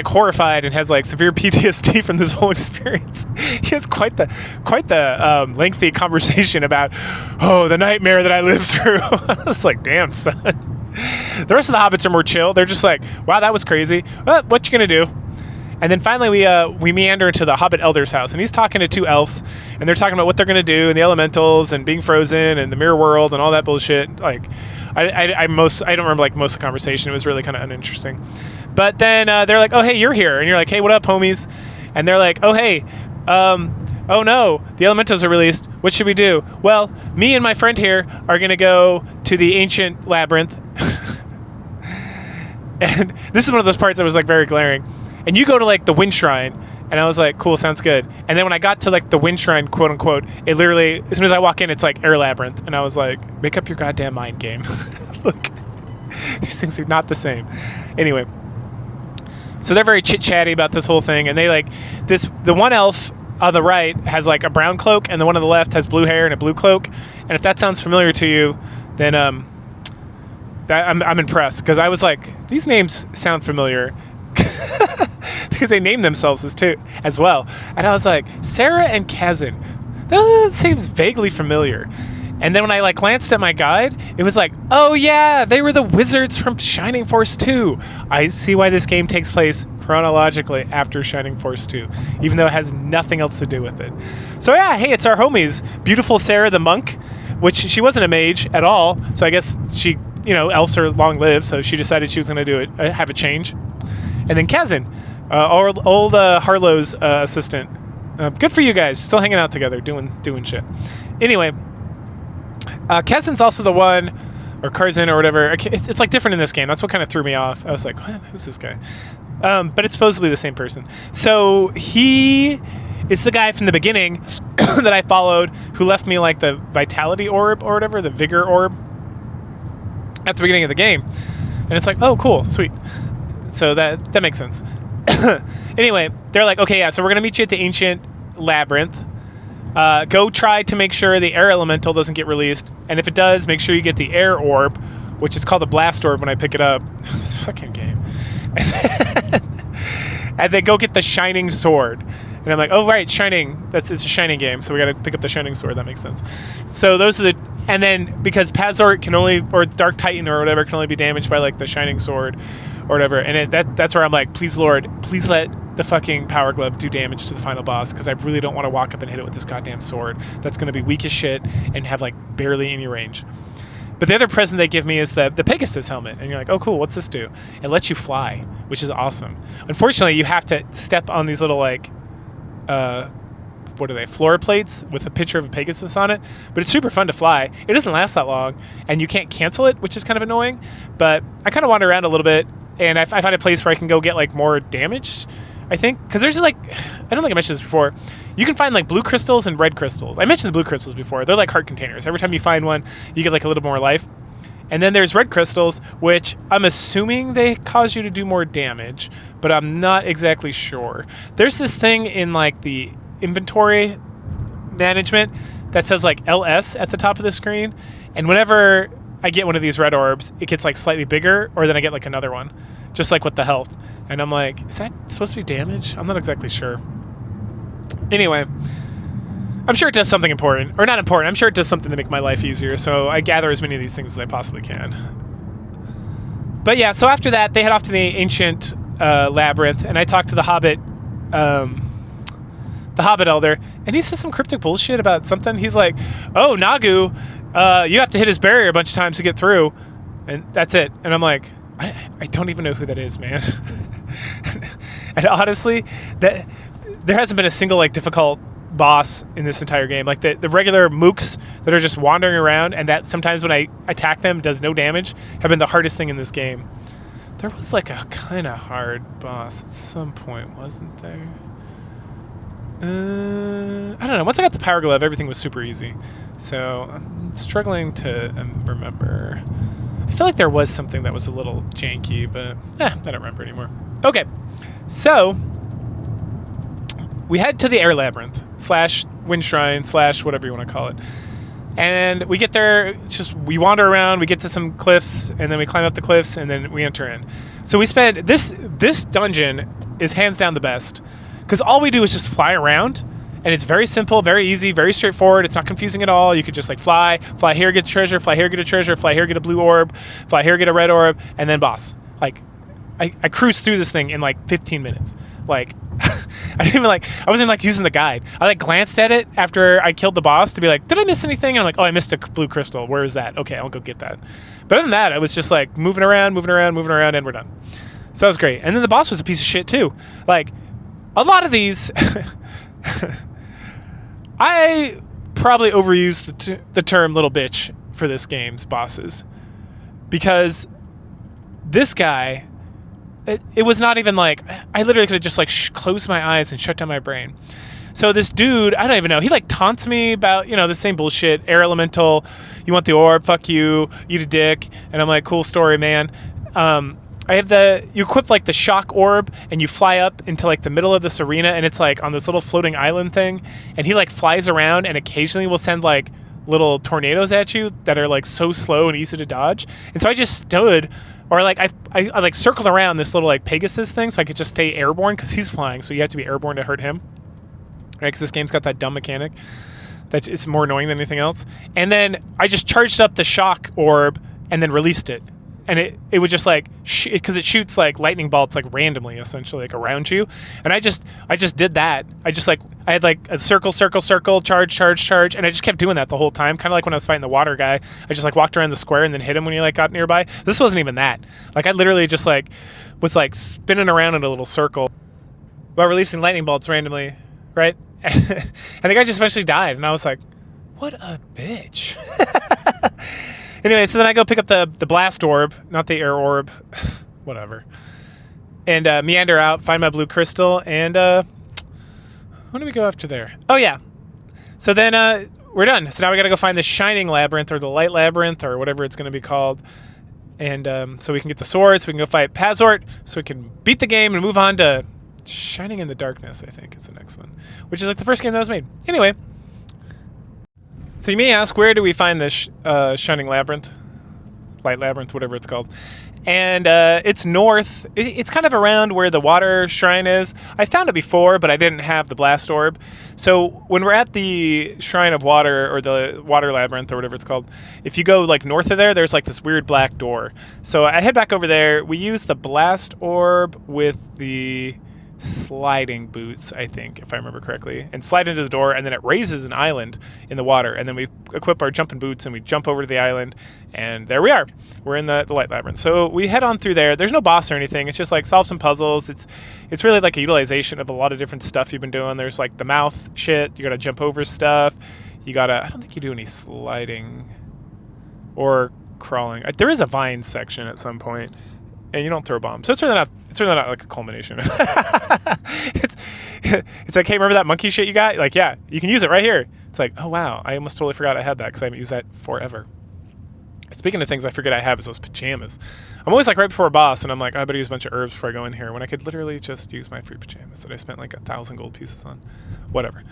horrified and has like severe PTSD from this whole experience. He has quite the lengthy conversation about, the nightmare that I lived through. I was like, damn, son. The rest of the Hobbits are more chill. They're just like, wow, that was crazy. What you gonna do? And then finally we meander into the Hobbit Elder's house, and he's talking to two elves, and they're talking about what they're going to do, and the elementals, and being frozen, and the mirror world, and all that bullshit. Like, I don't remember like most of the conversation. It was really kind of uninteresting. But then they're like, oh, hey, you're here. And you're like, hey, what up, homies? And they're like, oh, hey, oh no, the elementals are released. What should we do? Well, me and my friend here are going to go to the ancient labyrinth. And this is one of those parts that was like very glaring. And you go to like the wind shrine, and I was like, cool, sounds good. And then when I got to like the wind shrine, quote unquote, it literally, as soon as I walk in, it's like air labyrinth. And I was like, make up your goddamn mind, game. Look, these things are not the same. Anyway, so they're very chit-chatty about this whole thing. And they like the one elf on the right has like a brown cloak, and the one on the left has blue hair and a blue cloak. And if that sounds familiar to you, then I'm impressed, because I was like, these names sound familiar. Because they named themselves as well. And I was like, Sarah and Kazan, that seems vaguely familiar. And then when I like glanced at my guide, it was like, oh yeah, they were the wizards from Shining Force 2. I see why this game takes place chronologically after Shining Force 2, even though it has nothing else to do with it. So yeah, hey, it's our homies. Beautiful Sarah the monk, which she wasn't a mage at all. So I guess she, elves are long-lived, so she decided she was going to do it, have a change. And then Kazan, old Harlow's assistant. Good for you guys, still hanging out together, doing shit. Anyway, Kazan's also the one, or Karzan or whatever. It's like different in this game. That's what kind of threw me off. I was like, what? Who's this guy? But it's supposedly the same person. So he is the guy from the beginning that I followed, who left me like the vitality orb or whatever, the vigor orb, at the beginning of the game. And it's like, oh, cool, sweet. So that makes sense. Anyway, they're like, okay, yeah, so we're going to meet you at the ancient labyrinth. Go try to make sure the air elemental doesn't get released. And if it does, make sure you get the air orb, which is called the blast orb when I pick it up. This fucking game. And then go get the shining sword. And I'm like, oh, right, shining. It's a shining game, so we got to pick up the shining sword. That makes sense. So those are the... And then, because Pazort can only... Or Dark Titan or whatever can only be damaged by, like, the shining sword or whatever. And that's where I'm like, please, Lord, please let the fucking Power Glove do damage to the final boss, because I really don't want to walk up and hit it with this goddamn sword. That's going to be weak as shit and have, like, barely any range. But the other present they give me is the Pegasus helmet. And you're like, oh, cool, what's this do? It lets you fly, which is awesome. Unfortunately, you have to step on these little, like... what are they, floor plates with a picture of a Pegasus on it, but it's super fun to fly. It doesn't last that long, and you can't cancel it, which is kind of annoying, but I kind of wander around a little bit, and I find a place where I can go get like more damage, I think, because there's like, I don't think I mentioned this before, you can find like blue crystals and red crystals. I mentioned the blue crystals before. They're like heart containers. Every time you find one, you get like a little more life. And then there's red crystals, which I'm assuming they cause you to do more damage, but I'm not exactly sure. There's this thing in like the inventory management that says like LS at the top of the screen, and whenever I get one of these red orbs, it gets like slightly bigger, or then I get like another one, just like with the health. And I'm like, is that supposed to be damage? I'm not exactly sure. Anyway, I'm sure it does something important, or not important. I'm sure it does something to make my life easier, so I gather as many of these things as I possibly can. But yeah, so after that, they head off to the ancient labyrinth, and I talked to the Hobbit elder, and he says some cryptic bullshit about something. He's like, oh, Nagu, you have to hit his barrier a bunch of times to get through, and that's it. And I'm like, I don't even know who that is, man. And honestly, there hasn't been a single like difficult boss in this entire game. Like the regular mooks that are just wandering around, and that sometimes when I attack them does no damage, have been the hardest thing in this game. There was like a kind of hard boss at some point, wasn't there? I don't know. Once I got the power glove, everything was super easy. So I'm struggling to remember. I feel like there was something that was a little janky, but I don't remember anymore. Okay, so we head to the air labyrinth / wind shrine / whatever you want to call it. And we get there, we wander around, we get to some cliffs, and then we climb up the cliffs, and then we enter in. So we spend, this dungeon is hands down the best, because all we do is just fly around, and it's very simple, very easy, very straightforward. It's not confusing at all. You could just like fly here, get treasure, fly here, get a treasure, fly here, get a blue orb, fly here, get a red orb, and then boss. Like, I cruised through this thing in like 15 minutes. Like, I wasn't like using the guide. I like glanced at it after I killed the boss to be like, did I miss anything? And I'm like, oh, I missed a blue crystal. Where is that? Okay, I'll go get that. But other than that, I was just like moving around, and we're done. So that was great. And then the boss was a piece of shit too. Like, a lot of these, I probably overused the term little bitch for this game's bosses, because this guy, it was not even like, I literally could have just like closed my eyes and shut down my brain. So this dude, I don't even know, he like taunts me about, the same bullshit, air elemental, you want the orb, fuck you, eat a dick. And I'm like, cool story, man. I have you equip like the shock orb, and you fly up into like the middle of this arena, and it's like on this little floating island thing, and he like flies around and occasionally will send like little tornadoes at you that are like so slow and easy to dodge. And so I just stood, or like I like circled around this little like Pegasus thing so I could just stay airborne, because he's flying, so you have to be airborne to hurt him, right? Because this game's got that dumb mechanic that it's more annoying than anything else. And then I just charged up the shock orb and then released it. And it would just like, because it shoots like lightning bolts like randomly, essentially, like around you. And I just did that. I had like a circle, charge, and I just kept doing that the whole time. Kind of like when I was fighting the water guy. I just like walked around the square and then hit him when he like got nearby. This wasn't even that. Like I literally just like was like spinning around in a little circle while releasing lightning bolts randomly, right? And the guy just eventually died, and I was like, what a bitch. Anyway, so then I go pick up the blast orb, not the air orb, whatever, and meander out, find my blue crystal, and who do we go after there? Oh yeah, so then we're done. So now we got to go find the shining labyrinth, or the light labyrinth, or whatever it's going to be called, and so we can get the swords, so we can go fight Pazort, so we can beat the game and move on to Shining in the Darkness. I think is the next one, which is like the first game that was made. Anyway. So you may ask, where do we find this Shining Labyrinth? Light Labyrinth, whatever it's called. And it's north. It's kind of around where the water shrine is. I found it before, but I didn't have the blast orb. So when we're at the Shrine of Water, or the Water Labyrinth, or whatever it's called, if you go like north of there, there's like this weird black door. So I head back over there. We use the blast orb with the sliding boots, I think, if I remember correctly, and slide into the door, and then it raises an island in the water, and then we equip our jumping boots and we jump over to the island, and there we are. We're in the light labyrinth. So we head on through there. There's no boss or anything. It's just like solve some puzzles. It's really like a utilization of a lot of different stuff you've been doing. There's like the mouth shit. You gotta jump over stuff. I don't think you do any sliding or crawling. There is a vine section at some point, and you don't throw bombs. So it's really not like a culmination. It's like, hey, remember that monkey shit you got? Like, yeah, you can use it right here. It's like, oh wow, I almost totally forgot I had that because I haven't used that forever. Speaking of things I forget I have is those pajamas. I'm always like right before a boss, and I'm like, I better use a bunch of herbs before I go in here, when I could literally just use my free pajamas that I spent like 1,000 gold pieces on. Whatever.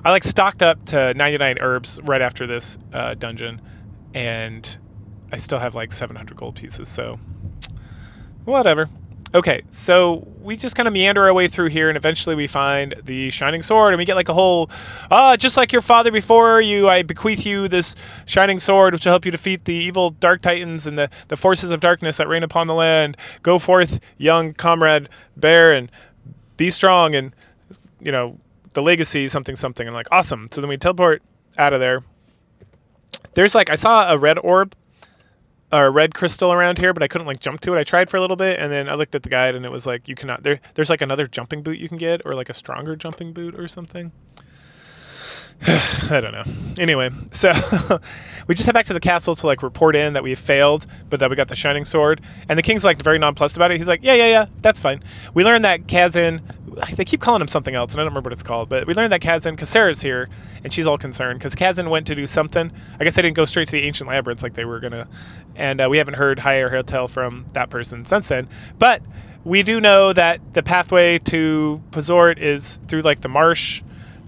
I like stocked up to 99 herbs right after this dungeon, and I still have like 700 gold pieces, so whatever. Okay, so we just kind of meander our way through here, and eventually we find the shining sword, and we get like a whole, just like your father before you, I bequeath you this shining sword, which will help you defeat the evil dark titans and the forces of darkness that reign upon the land. Go forth, young comrade bear, and be strong, and, you know, the legacy, something, something. And like, awesome. So then we teleport out of there. There's like, I saw a red orb, a red crystal around here, but I couldn't like jump to it. I tried for a little bit, and then I looked at the guide, and it was like, you cannot. There's like another jumping boot you can get, or like a stronger jumping boot or something. I don't know. Anyway, so we just head back to the castle to like report in that we failed, but that we got the shining sword. And the king's like very nonplussed about it. He's like, yeah, that's fine. We learned that Kazin, they keep calling him something else, and I don't remember what it's called, but we learned that Kazin, because Sarah's here, and she's all concerned, because Kazin went to do something. I guess they didn't go straight to the ancient labyrinth like they were gonna, and we haven't heard high or tell from that person since then. But we do know that the pathway to Pazort is through like the marsh,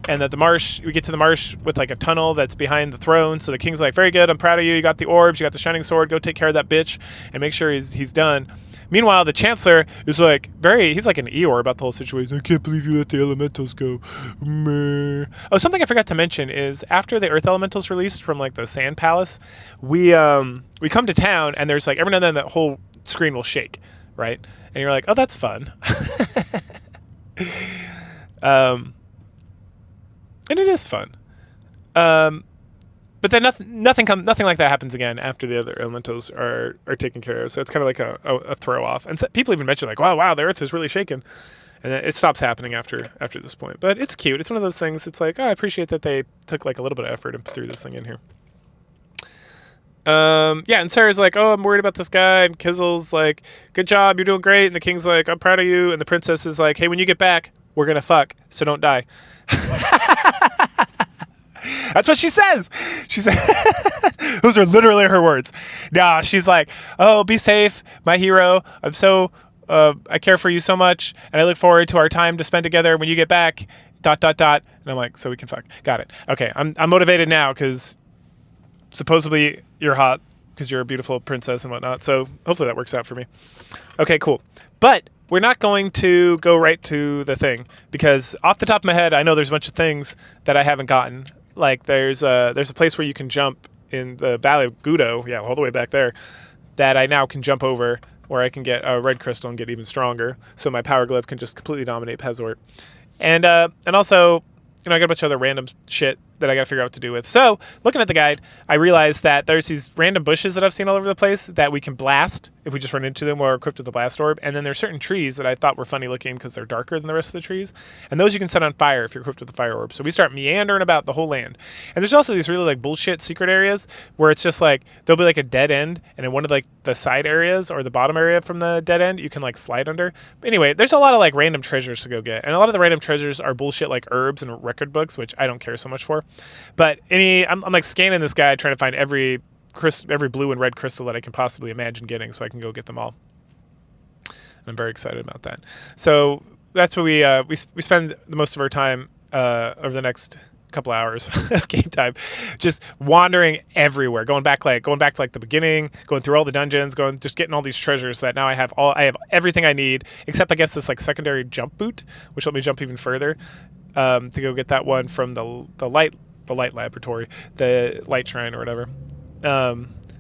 and that the marsh, we get to the marsh with like a tunnel that's behind the throne. So the king's like, very good, I'm proud of you. You got the orbs, you got the shining sword. Go take care of that bitch and make sure he's done. Meanwhile, the chancellor is like he's like an Eeyore about the whole situation. I can't believe you let the elementals go. Meh. Oh, something I forgot to mention is after the earth elementals released from like the sand palace, we come to town, and there's like every now and then that whole screen will shake, right? And you're like, oh, that's fun. And it is fun. But then nothing like that happens again after the other elementals are taken care of. So it's kind of like a throw off. And so people even mention like, wow, the earth is really shaken. And then it stops happening after this point. But it's cute. It's one of those things. It's like, I appreciate that they took like a little bit of effort and threw this thing in here. Yeah, and Sarah's like, oh, I'm worried about this guy. And Kizzle's like, good job, you're doing great. And the king's like, I'm proud of you. And the princess is like, hey, when you get back, we're going to fuck, so don't die. That's what she says. She said, those are literally her words. Nah, she's like, oh, be safe, my hero. I'm so, I care for you so much, and I look forward to our time to spend together when you get back, ... And I'm like, so we can fuck. Got it. Okay, I'm motivated now, because supposedly you're hot, because you're a beautiful princess and whatnot, so hopefully that works out for me. Okay, cool. But we're not going to go right to the thing, because off the top of my head, I know there's a bunch of things that I haven't gotten. Like there's a place where you can jump in the Valley of Gudo, yeah, all the way back there, that I now can jump over, where I can get a red crystal and get even stronger, so my power glove can just completely dominate Pazort. And also, you know, I got a bunch of other random shit that I got to figure out what to do with. So, looking at the guide, I realized that there's these random bushes that I've seen all over the place that we can blast if we just run into them or are equipped with the blast orb. And then there's certain trees that I thought were funny looking because they're darker than the rest of the trees. And those you can set on fire if you're equipped with the fire orb. So we start meandering about the whole land. And there's also these really like bullshit secret areas where it's just like, there'll be like a dead end, and in one of like the side areas or the bottom area from the dead end, you can like slide under. But anyway, there's a lot of like random treasures to go get. And a lot of the random treasures are bullshit like herbs and record books, which I don't care so much for. But I'm like scanning this guy trying to find every blue and red crystal that I can possibly imagine getting, so I can go get them all. And I'm very excited about that. So that's what we spend the most of our time over the next couple hours of game time, just wandering everywhere, going back to like the beginning, going through all the dungeons, just getting all these treasures. So that now I have everything I need, except I guess this like secondary jump boot, which will let me jump even further to go get that one from the light laboratory, the light shrine or whatever.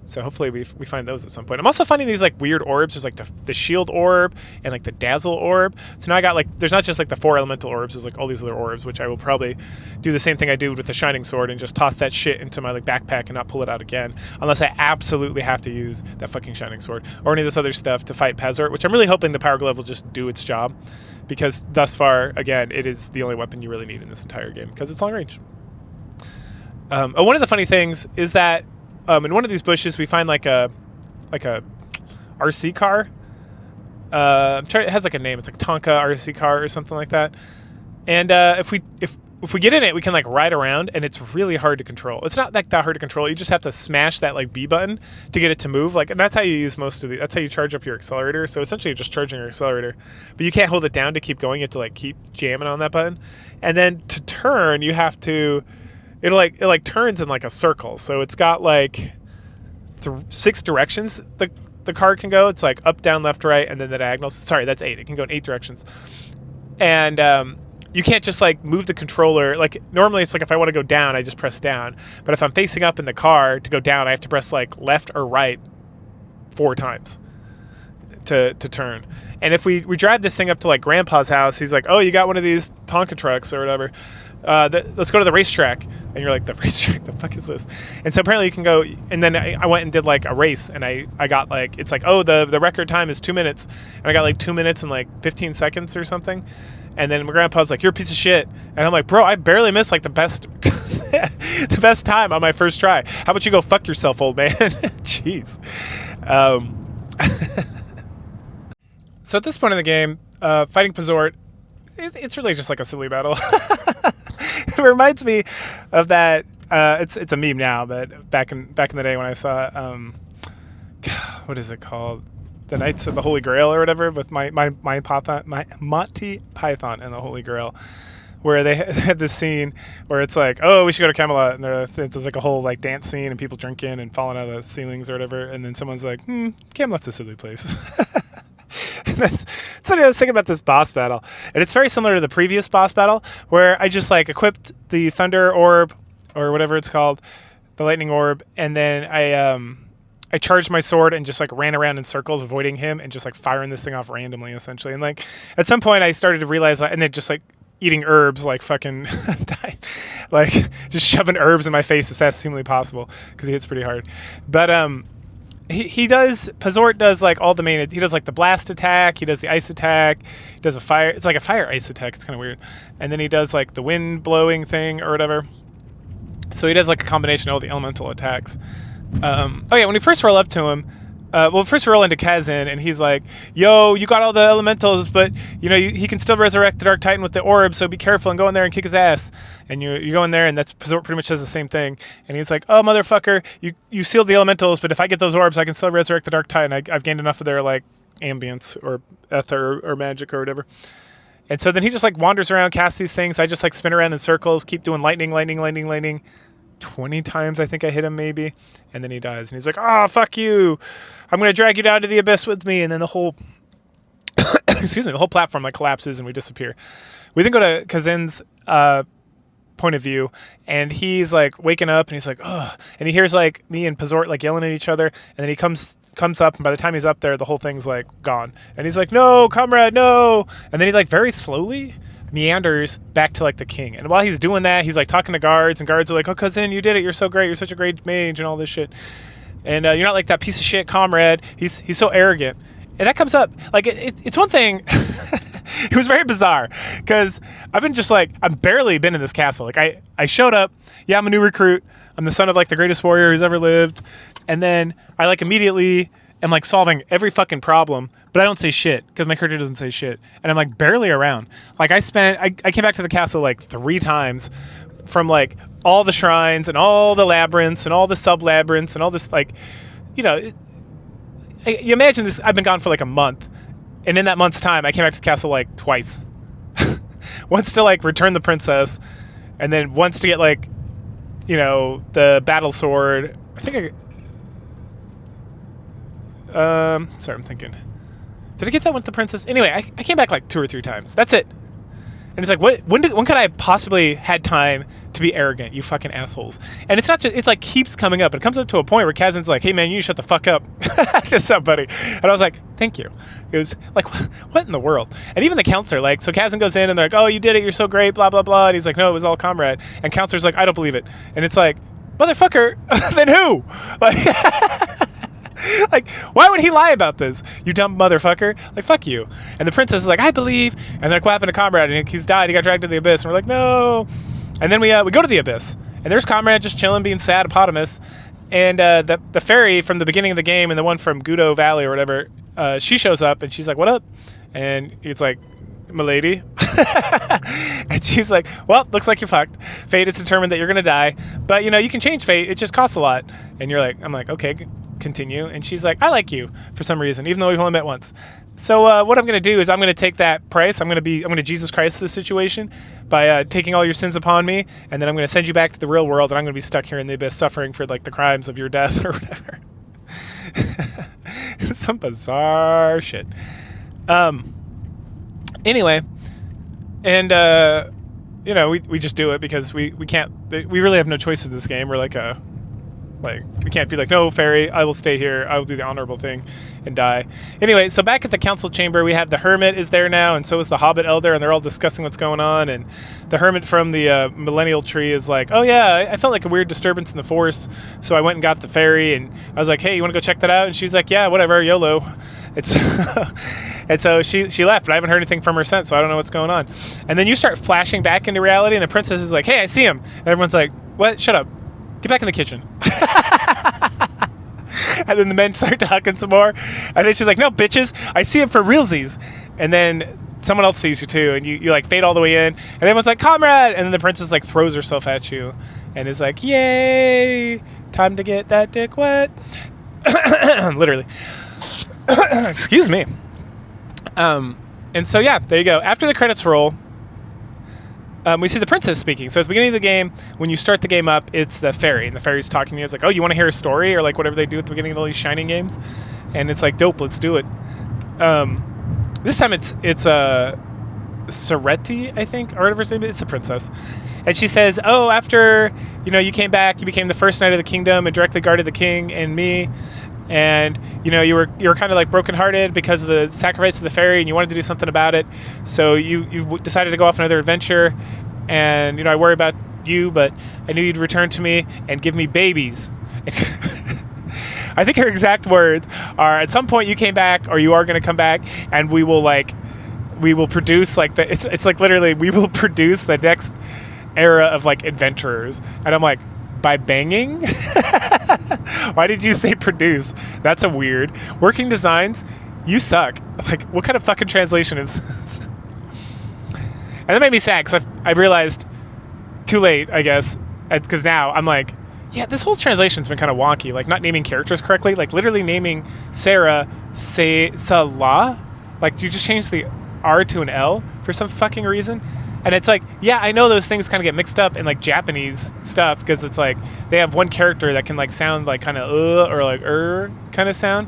So hopefully we find those at some point. I'm also finding these like weird orbs. There's like the shield orb and like the dazzle orb. So now I got like, there's not just like the 4 elemental orbs, there's like all these other orbs, which I will probably do the same thing I do with the shining sword and just toss that shit into my like backpack and not pull it out again, unless I absolutely have to use that fucking shining sword or any of this other stuff to fight Pazort, which I'm really hoping the power glove will just do its job, because thus far, again, it is the only weapon you really need in this entire game because it's long range. One of the funny things is that in one of these bushes we find like a RC car. It has like a name. It's like Tonka RC car or something like that. And if if we get in it, we can like ride around, and it's really hard to control. It's not like that hard to control. You just have to smash that like B button to get it to move. Like, and that's how you use most of the. That's how you charge up your accelerator. So essentially, you're just charging your accelerator, but you can't hold it down to keep going. You have to like keep jamming on that button, and then to turn, you have to. It like turns in like a circle. So it's got like 6 directions the car can go. It's like up, down, left, right, and then the diagonals. Sorry, that's 8. It can go in 8 directions, and you can't just like move the controller. Like normally it's like if I want to go down, I just press down. But if I'm facing up in the car to go down, I have to press like left or right 4 times to turn. And if we drive this thing up to like Grandpa's house, he's like, oh, you got one of these Tonka trucks or whatever. Let's go to the racetrack. And you're like, the racetrack? The fuck is this? And so apparently you can go. And then I went and did like a race, and I got like, it's like, oh, the record time is 2 minutes. And I got like 2 minutes and like 15 seconds or something. And then my grandpa's like, you're a piece of shit. And I'm like, bro, I barely missed like the best the best time on my first try. How about you go fuck yourself, old man? Jeez. So at this point in the game, fighting Pazort, it's really just like a silly battle. It reminds me of that. It's a meme now, but back in the day when I saw what is it called? The Knights of the Holy Grail or whatever, with my Monty Python and the Holy Grail, where they had this scene where it's like, oh, we should go to Camelot, and there's like a whole like dance scene and people drinking and falling out of the ceilings or whatever, and then someone's like, Camelot's a silly place. That's what I was thinking about this boss battle, and it's very similar to the previous boss battle where I just like equipped the Thunder Orb or whatever it's called, the Lightning Orb, and then I charged my sword and just like ran around in circles avoiding him and just like firing this thing off randomly essentially. And like at some point I started to realize and then just like eating herbs like fucking like just shoving herbs in my face as fast as humanly possible because he hits pretty hard. But Pazort does like all the main, he does like the blast attack, he does the ice attack, he does a fire, it's like a fire ice attack, it's kind of weird. And then he does like the wind blowing thing or whatever. So he does like a combination of all the elemental attacks. Oh yeah, when we first roll up to him, first we roll into Kazin, and he's like, yo, you got all the elementals, but you know he can still resurrect the Dark Titan with the orb, so be careful and go in there and kick his ass. And you go in there, and that's pretty much says the same thing. And he's like, oh, motherfucker, you sealed the elementals, but if I get those orbs, I can still resurrect the Dark Titan. I've gained enough of their like ambience or ether or magic or whatever. And so then he just like wanders around, casts these things. I just like spin around in circles, keep doing lightning. 20 times I think I hit him maybe, and then he dies, and he's like, oh, fuck you, I'm gonna drag you down to the abyss with me. And then the whole the whole platform like collapses and we disappear. We then go to Kazin's point of view, and he's like waking up and he's like, oh, and he hears like me and Pazort like yelling at each other, and then he comes up, and by the time he's up there the whole thing's like gone, and he's like, no, comrade, no. And then he like very slowly meanders back to like the king, and while he's doing that he's like talking to guards, and guards are like, oh, cousin, you did it, you're so great, you're such a great mage and all this shit, and you're not like that piece of shit comrade. He's so arrogant. And that comes up like it's one thing. It was very bizarre because I've been just like, I've barely been in this castle. Like I showed up, yeah, I'm a new recruit, I'm the son of like the greatest warrior who's ever lived, and then I like immediately am like solving every fucking problem, but I don't say shit because my character doesn't say shit, and I'm like barely around. Like I came back to the castle like 3 times from like all the shrines and all the labyrinths and all the sub labyrinths and all this, like, you know, you imagine this. I've been gone for like a month, and in that month's time I came back to the castle like twice. Once to like return the princess, and then once to get like, you know, the battle sword. I think sorry, I'm thinking. Did I get that with the princess? Anyway, I came back like 2 or 3 times. That's it. And it's like, when could I possibly had time to be arrogant, you fucking assholes? And it's not just, it's like keeps coming up. It comes up to a point where Kazin's like, hey man, you shut the fuck up. Just up, buddy. And I was like, thank you. It was like, what in the world? And even the counselor, like, so Kazin goes in and they're like, oh, you did it, you're so great, blah, blah, blah. And he's like, no, it was all comrade. And counselor's like, I don't believe it. And it's like, motherfucker, then who? Like, like, why would he lie about this, you dumb motherfucker? Like, fuck you. And the princess is like, I believe. And they're clapping to Comrade, and he's died. He got dragged to the abyss. And we're like, no. And then we go to the abyss, and there's Comrade just chilling, being sad, hippopotamus. And the fairy from the beginning of the game, and the one from Gudo Valley or whatever, she shows up, and she's like, what up? And he's like, milady. And she's like, well, looks like you're fucked. Fate is determined that you're going to die. But, you can change fate. It just costs a lot. And I'm like, okay, continue. And she's like, I like you for some reason, even though we've only met once. So what I'm going to do is I'm going to take that price. I'm going to Jesus Christ this situation by taking all your sins upon me. And then I'm going to send you back to the real world. And I'm going to be stuck here in the abyss suffering for like the crimes of your death or whatever. Some bizarre shit. Anyway, and we just do it because we can't. We really have no choice in this game. We're we can't be like, no, fairy, I will stay here. I will do the honorable thing and die. Anyway, so back at the council chamber, we have the hermit is there now, and so is the hobbit elder, and they're all discussing what's going on. And the hermit from the millennial tree is like, oh yeah, I felt like a weird disturbance in the force, so I went and got the fairy, and I was like, hey, you want to go check that out? And she's like, yeah, whatever, YOLO. It's and so she left, but I haven't heard anything from her since, so I don't know what's going on. And then you start flashing back into reality, and the princess is like, hey, I see him. And everyone's like, what? Shut up. Get back in the kitchen. And then the men start talking some more. And then she's like, no, bitches, I see him for realsies. And then someone else sees you too. And you like fade all the way in. And everyone's like, comrade. And then the princess like throws herself at you and is like, yay, time to get that dick wet. Literally. Excuse me. And so, yeah, there you go. After the credits roll, we see the princess speaking. So at the beginning of the game, when you start the game up, it's the fairy. And the fairy's talking to you. It's like, oh, you want to hear a story? Or like whatever they do at the beginning of all these Shining games. And it's like, dope, let's do it. This time it's Saretti, I think, or whatever his name is. It's the princess. And she says, oh, after, you came back, you became the first knight of the kingdom and directly guarded the king and me. And you were kind of like brokenhearted because of the sacrifice of the fairy, and you wanted to do something about it. So you decided to go off another adventure. And I worry about you, but I knew you'd return to me and give me babies. I think her exact words are, at some point you came back, or you are going to come back, and we will produce like it's like literally we will produce the next era of like adventurers. And I'm like, by banging? Why did you say produce? That's a weird. Working designs, you suck. Like, what kind of fucking translation is this? And that made me sad because I realized too late, I guess, because now I'm like, yeah, this whole translation's been kind of wonky. Like, not naming characters correctly, like literally naming Sarah Salah. Like, you just changed the R to an L for some fucking reason. And it's like, yeah, I know those things kind of get mixed up in like Japanese stuff because it's like they have one character that can like sound like kind of or like kind of sound.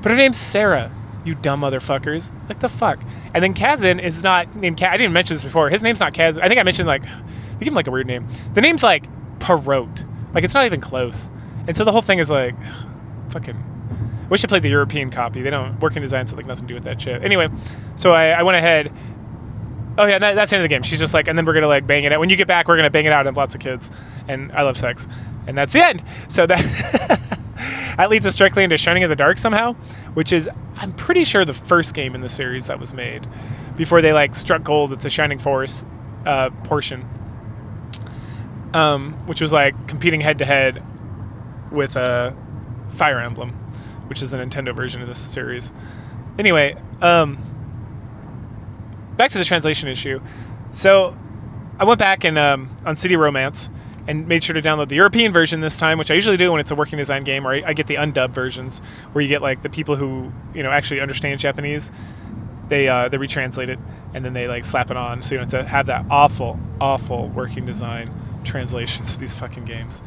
But her name's Sarah, you dumb motherfuckers. Like the fuck. And then Kazan is not named I didn't mention this before. His name's not Kazan. I think I mentioned they give him like a weird name. The name's like Parrot. Like it's not even close. And so the whole thing is like, fucking. Wish I played the European copy. They don't working designs have like nothing to do with that shit. Anyway, so I went ahead. Oh yeah, that's the end of the game. She's just like, and then we're gonna like bang it out. When you get back, we're gonna bang it out and have lots of kids. And I love sex, and that's the end. So that that leads us directly into Shining in the Dark somehow, which is I'm pretty sure the first game in the series that was made before they like struck gold with the Shining Force portion, which was like competing head to head with Fire Emblem, which is the Nintendo version of this series. Anyway. Back to the translation issue. So I went back and on CD Romance and made sure to download the European version this time, which I usually do when it's a working design game, or I get the undubbed versions where you get like the people who actually understand Japanese. They retranslate it and then they like slap it on, so you don't have to have that awful working design translations of these fucking games.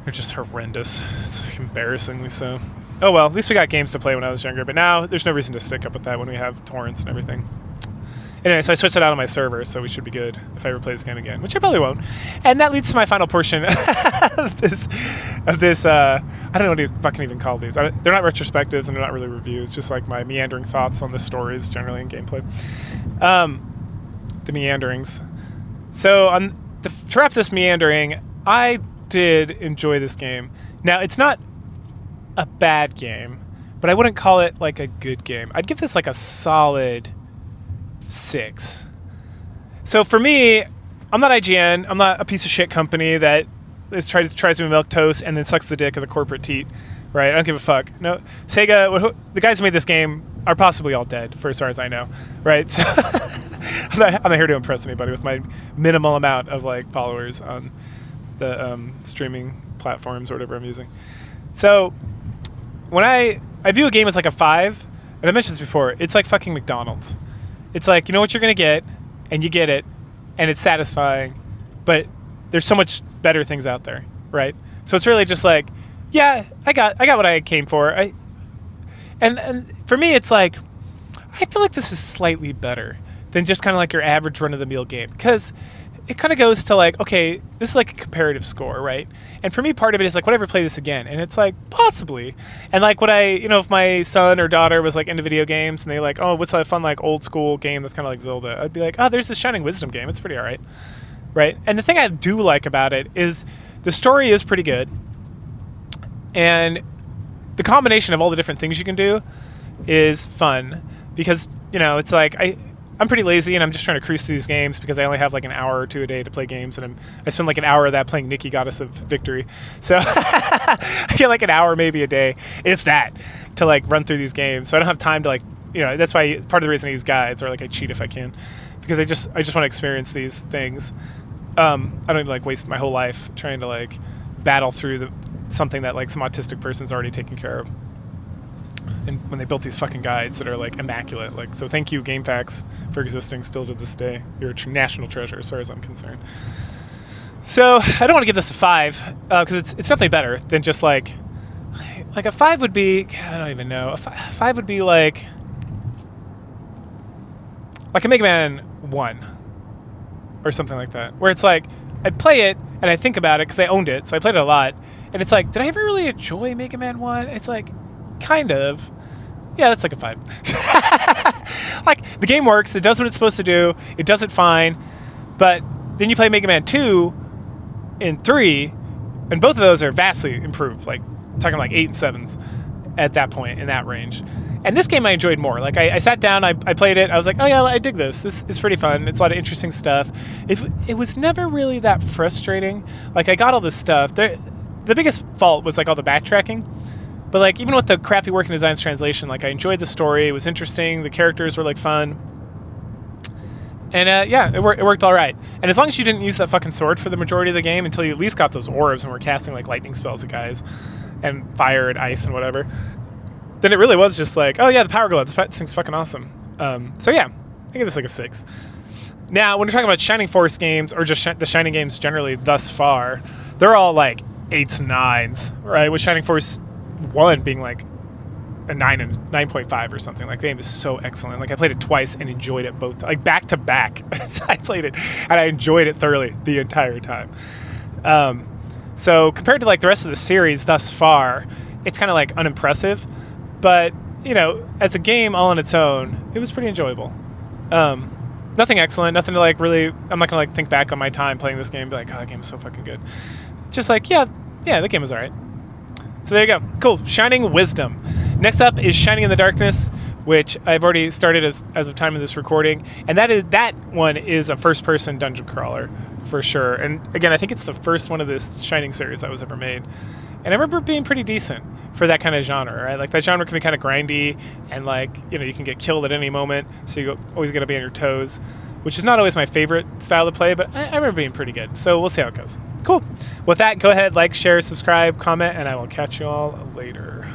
They're just horrendous. It's like embarrassingly so. Oh well, at least we got games to play when I was younger, but now there's no reason to stick up with that when we have torrents and everything. Anyway, so I switched it out on my server, so we should be good if I ever play this game again, which I probably won't. And that leads to my final portion of this. I don't know what you fucking even call these. They're not retrospectives and they're not really reviews, just like my meandering thoughts on the stories generally in gameplay. The meanderings. So to wrap this meandering, I did enjoy this game. Now, it's not a bad game, but I wouldn't call it like a good game. I'd give this like a solid 6. So for me, I'm not IGN. I'm not a piece of shit company that tries to milk toast and then sucks the dick of the corporate teat, right? I don't give a fuck. No, Sega, the guys who made this game are possibly all dead, for as far as I know, right? So I'm not here to impress anybody with my minimal amount of like followers on the streaming platforms or whatever I'm using. So when I view a game as like a 5, and I mentioned this before, it's like fucking McDonald's. It's like, you know what you're gonna get, and you get it, and it's satisfying, but there's so much better things out there, right? So it's really just like, yeah, I got what I came for. And for me, it's like, I feel like this is slightly better than just kind of like your average run-of-the-mill game, because it kind of goes to like, okay, this is like a comparative score, right? And for me, part of it is like, would I ever play this again? And it's like, possibly. And like, would I, if my son or daughter was like into video games and they like, oh, what's a fun like old school game that's kind of like Zelda? I'd be like, oh, there's this Shining Wisdom game. It's pretty all right, right? And the thing I do like about it is the story is pretty good, and the combination of all the different things you can do is fun, because it's like I'm pretty lazy and I'm just trying to cruise through these games because I only have like an hour or two a day to play games, and I spend like an hour of that playing Nikki, Goddess of Victory. So I get like an hour maybe a day, if that, to like run through these games. So I don't have time to like, that's why part of the reason I use guides, or like I cheat if I can, because I just want to experience these things. I don't need to like waste my whole life trying to like battle through something that like some autistic person's already taken care of. And when they built these fucking guides that are like immaculate, like, so thank you GameFAQs for existing still to this day. You're a national treasure as far as I'm concerned. So I don't want to give this a 5 because it's definitely better than just like a 5 would be, I don't even know, a 5 would be like a Mega Man 1 or something like that, where it's like I play it and I think about it because I owned it, so I played it a lot, and it's like, did I ever really enjoy Mega Man 1? It's like, kind of. Yeah, that's like a 5. Like, the game works, it does what it's supposed to do, it does it fine, but then you play Mega Man 2 and 3, and both of those are vastly improved, like, talking like 8 and 7s at that point, in that range. And this game I enjoyed more. Like, I sat down, I played it, I was like, oh yeah, I dig this. This is pretty fun. It's a lot of interesting stuff. It was never really that frustrating. Like, I got all this stuff. The biggest fault was, like, all the backtracking. But, like, even with the crappy working designs translation, like, I enjoyed the story. It was interesting. The characters were, like, fun. And, yeah, it worked all right. And as long as you didn't use that fucking sword for the majority of the game until you at least got those orbs and were casting, like, lightning spells at guys and fire and ice and whatever, then it really was just like, oh yeah, the Power Glove, this thing's fucking awesome. So yeah, I give this like a 6. Now, when we're talking about Shining Force games, or just the Shining games generally thus far, they're all like 8s and 9s, right? With Shining Force 1 being like a 9 and 9.5 or something. Like, the game is so excellent. Like, I played it twice and enjoyed it both, like back to back. I played it and I enjoyed it thoroughly the entire time. So compared to like the rest of the series thus far, it's kind of like unimpressive. But, as a game all on its own, it was pretty enjoyable. Nothing excellent, nothing to like really, I'm not gonna like think back on my time playing this game and be like, oh, that game was so fucking good. Just like, yeah, the game was alright. So there you go. Cool. Shining Wisdom. Next up is Shining in the Darkness, which I've already started as of time of this recording. And that one is a first-person dungeon crawler, for sure. And again, I think it's the first one of this Shining series that was ever made. And I remember it being pretty decent for that kind of genre, right? Like, that genre can be kind of grindy, and like, you can get killed at any moment, so you always got to be on your toes, which is not always my favorite style to play, but I remember being pretty good. So we'll see how it goes. Cool. With that, go ahead, like, share, subscribe, comment, and I will catch you all later.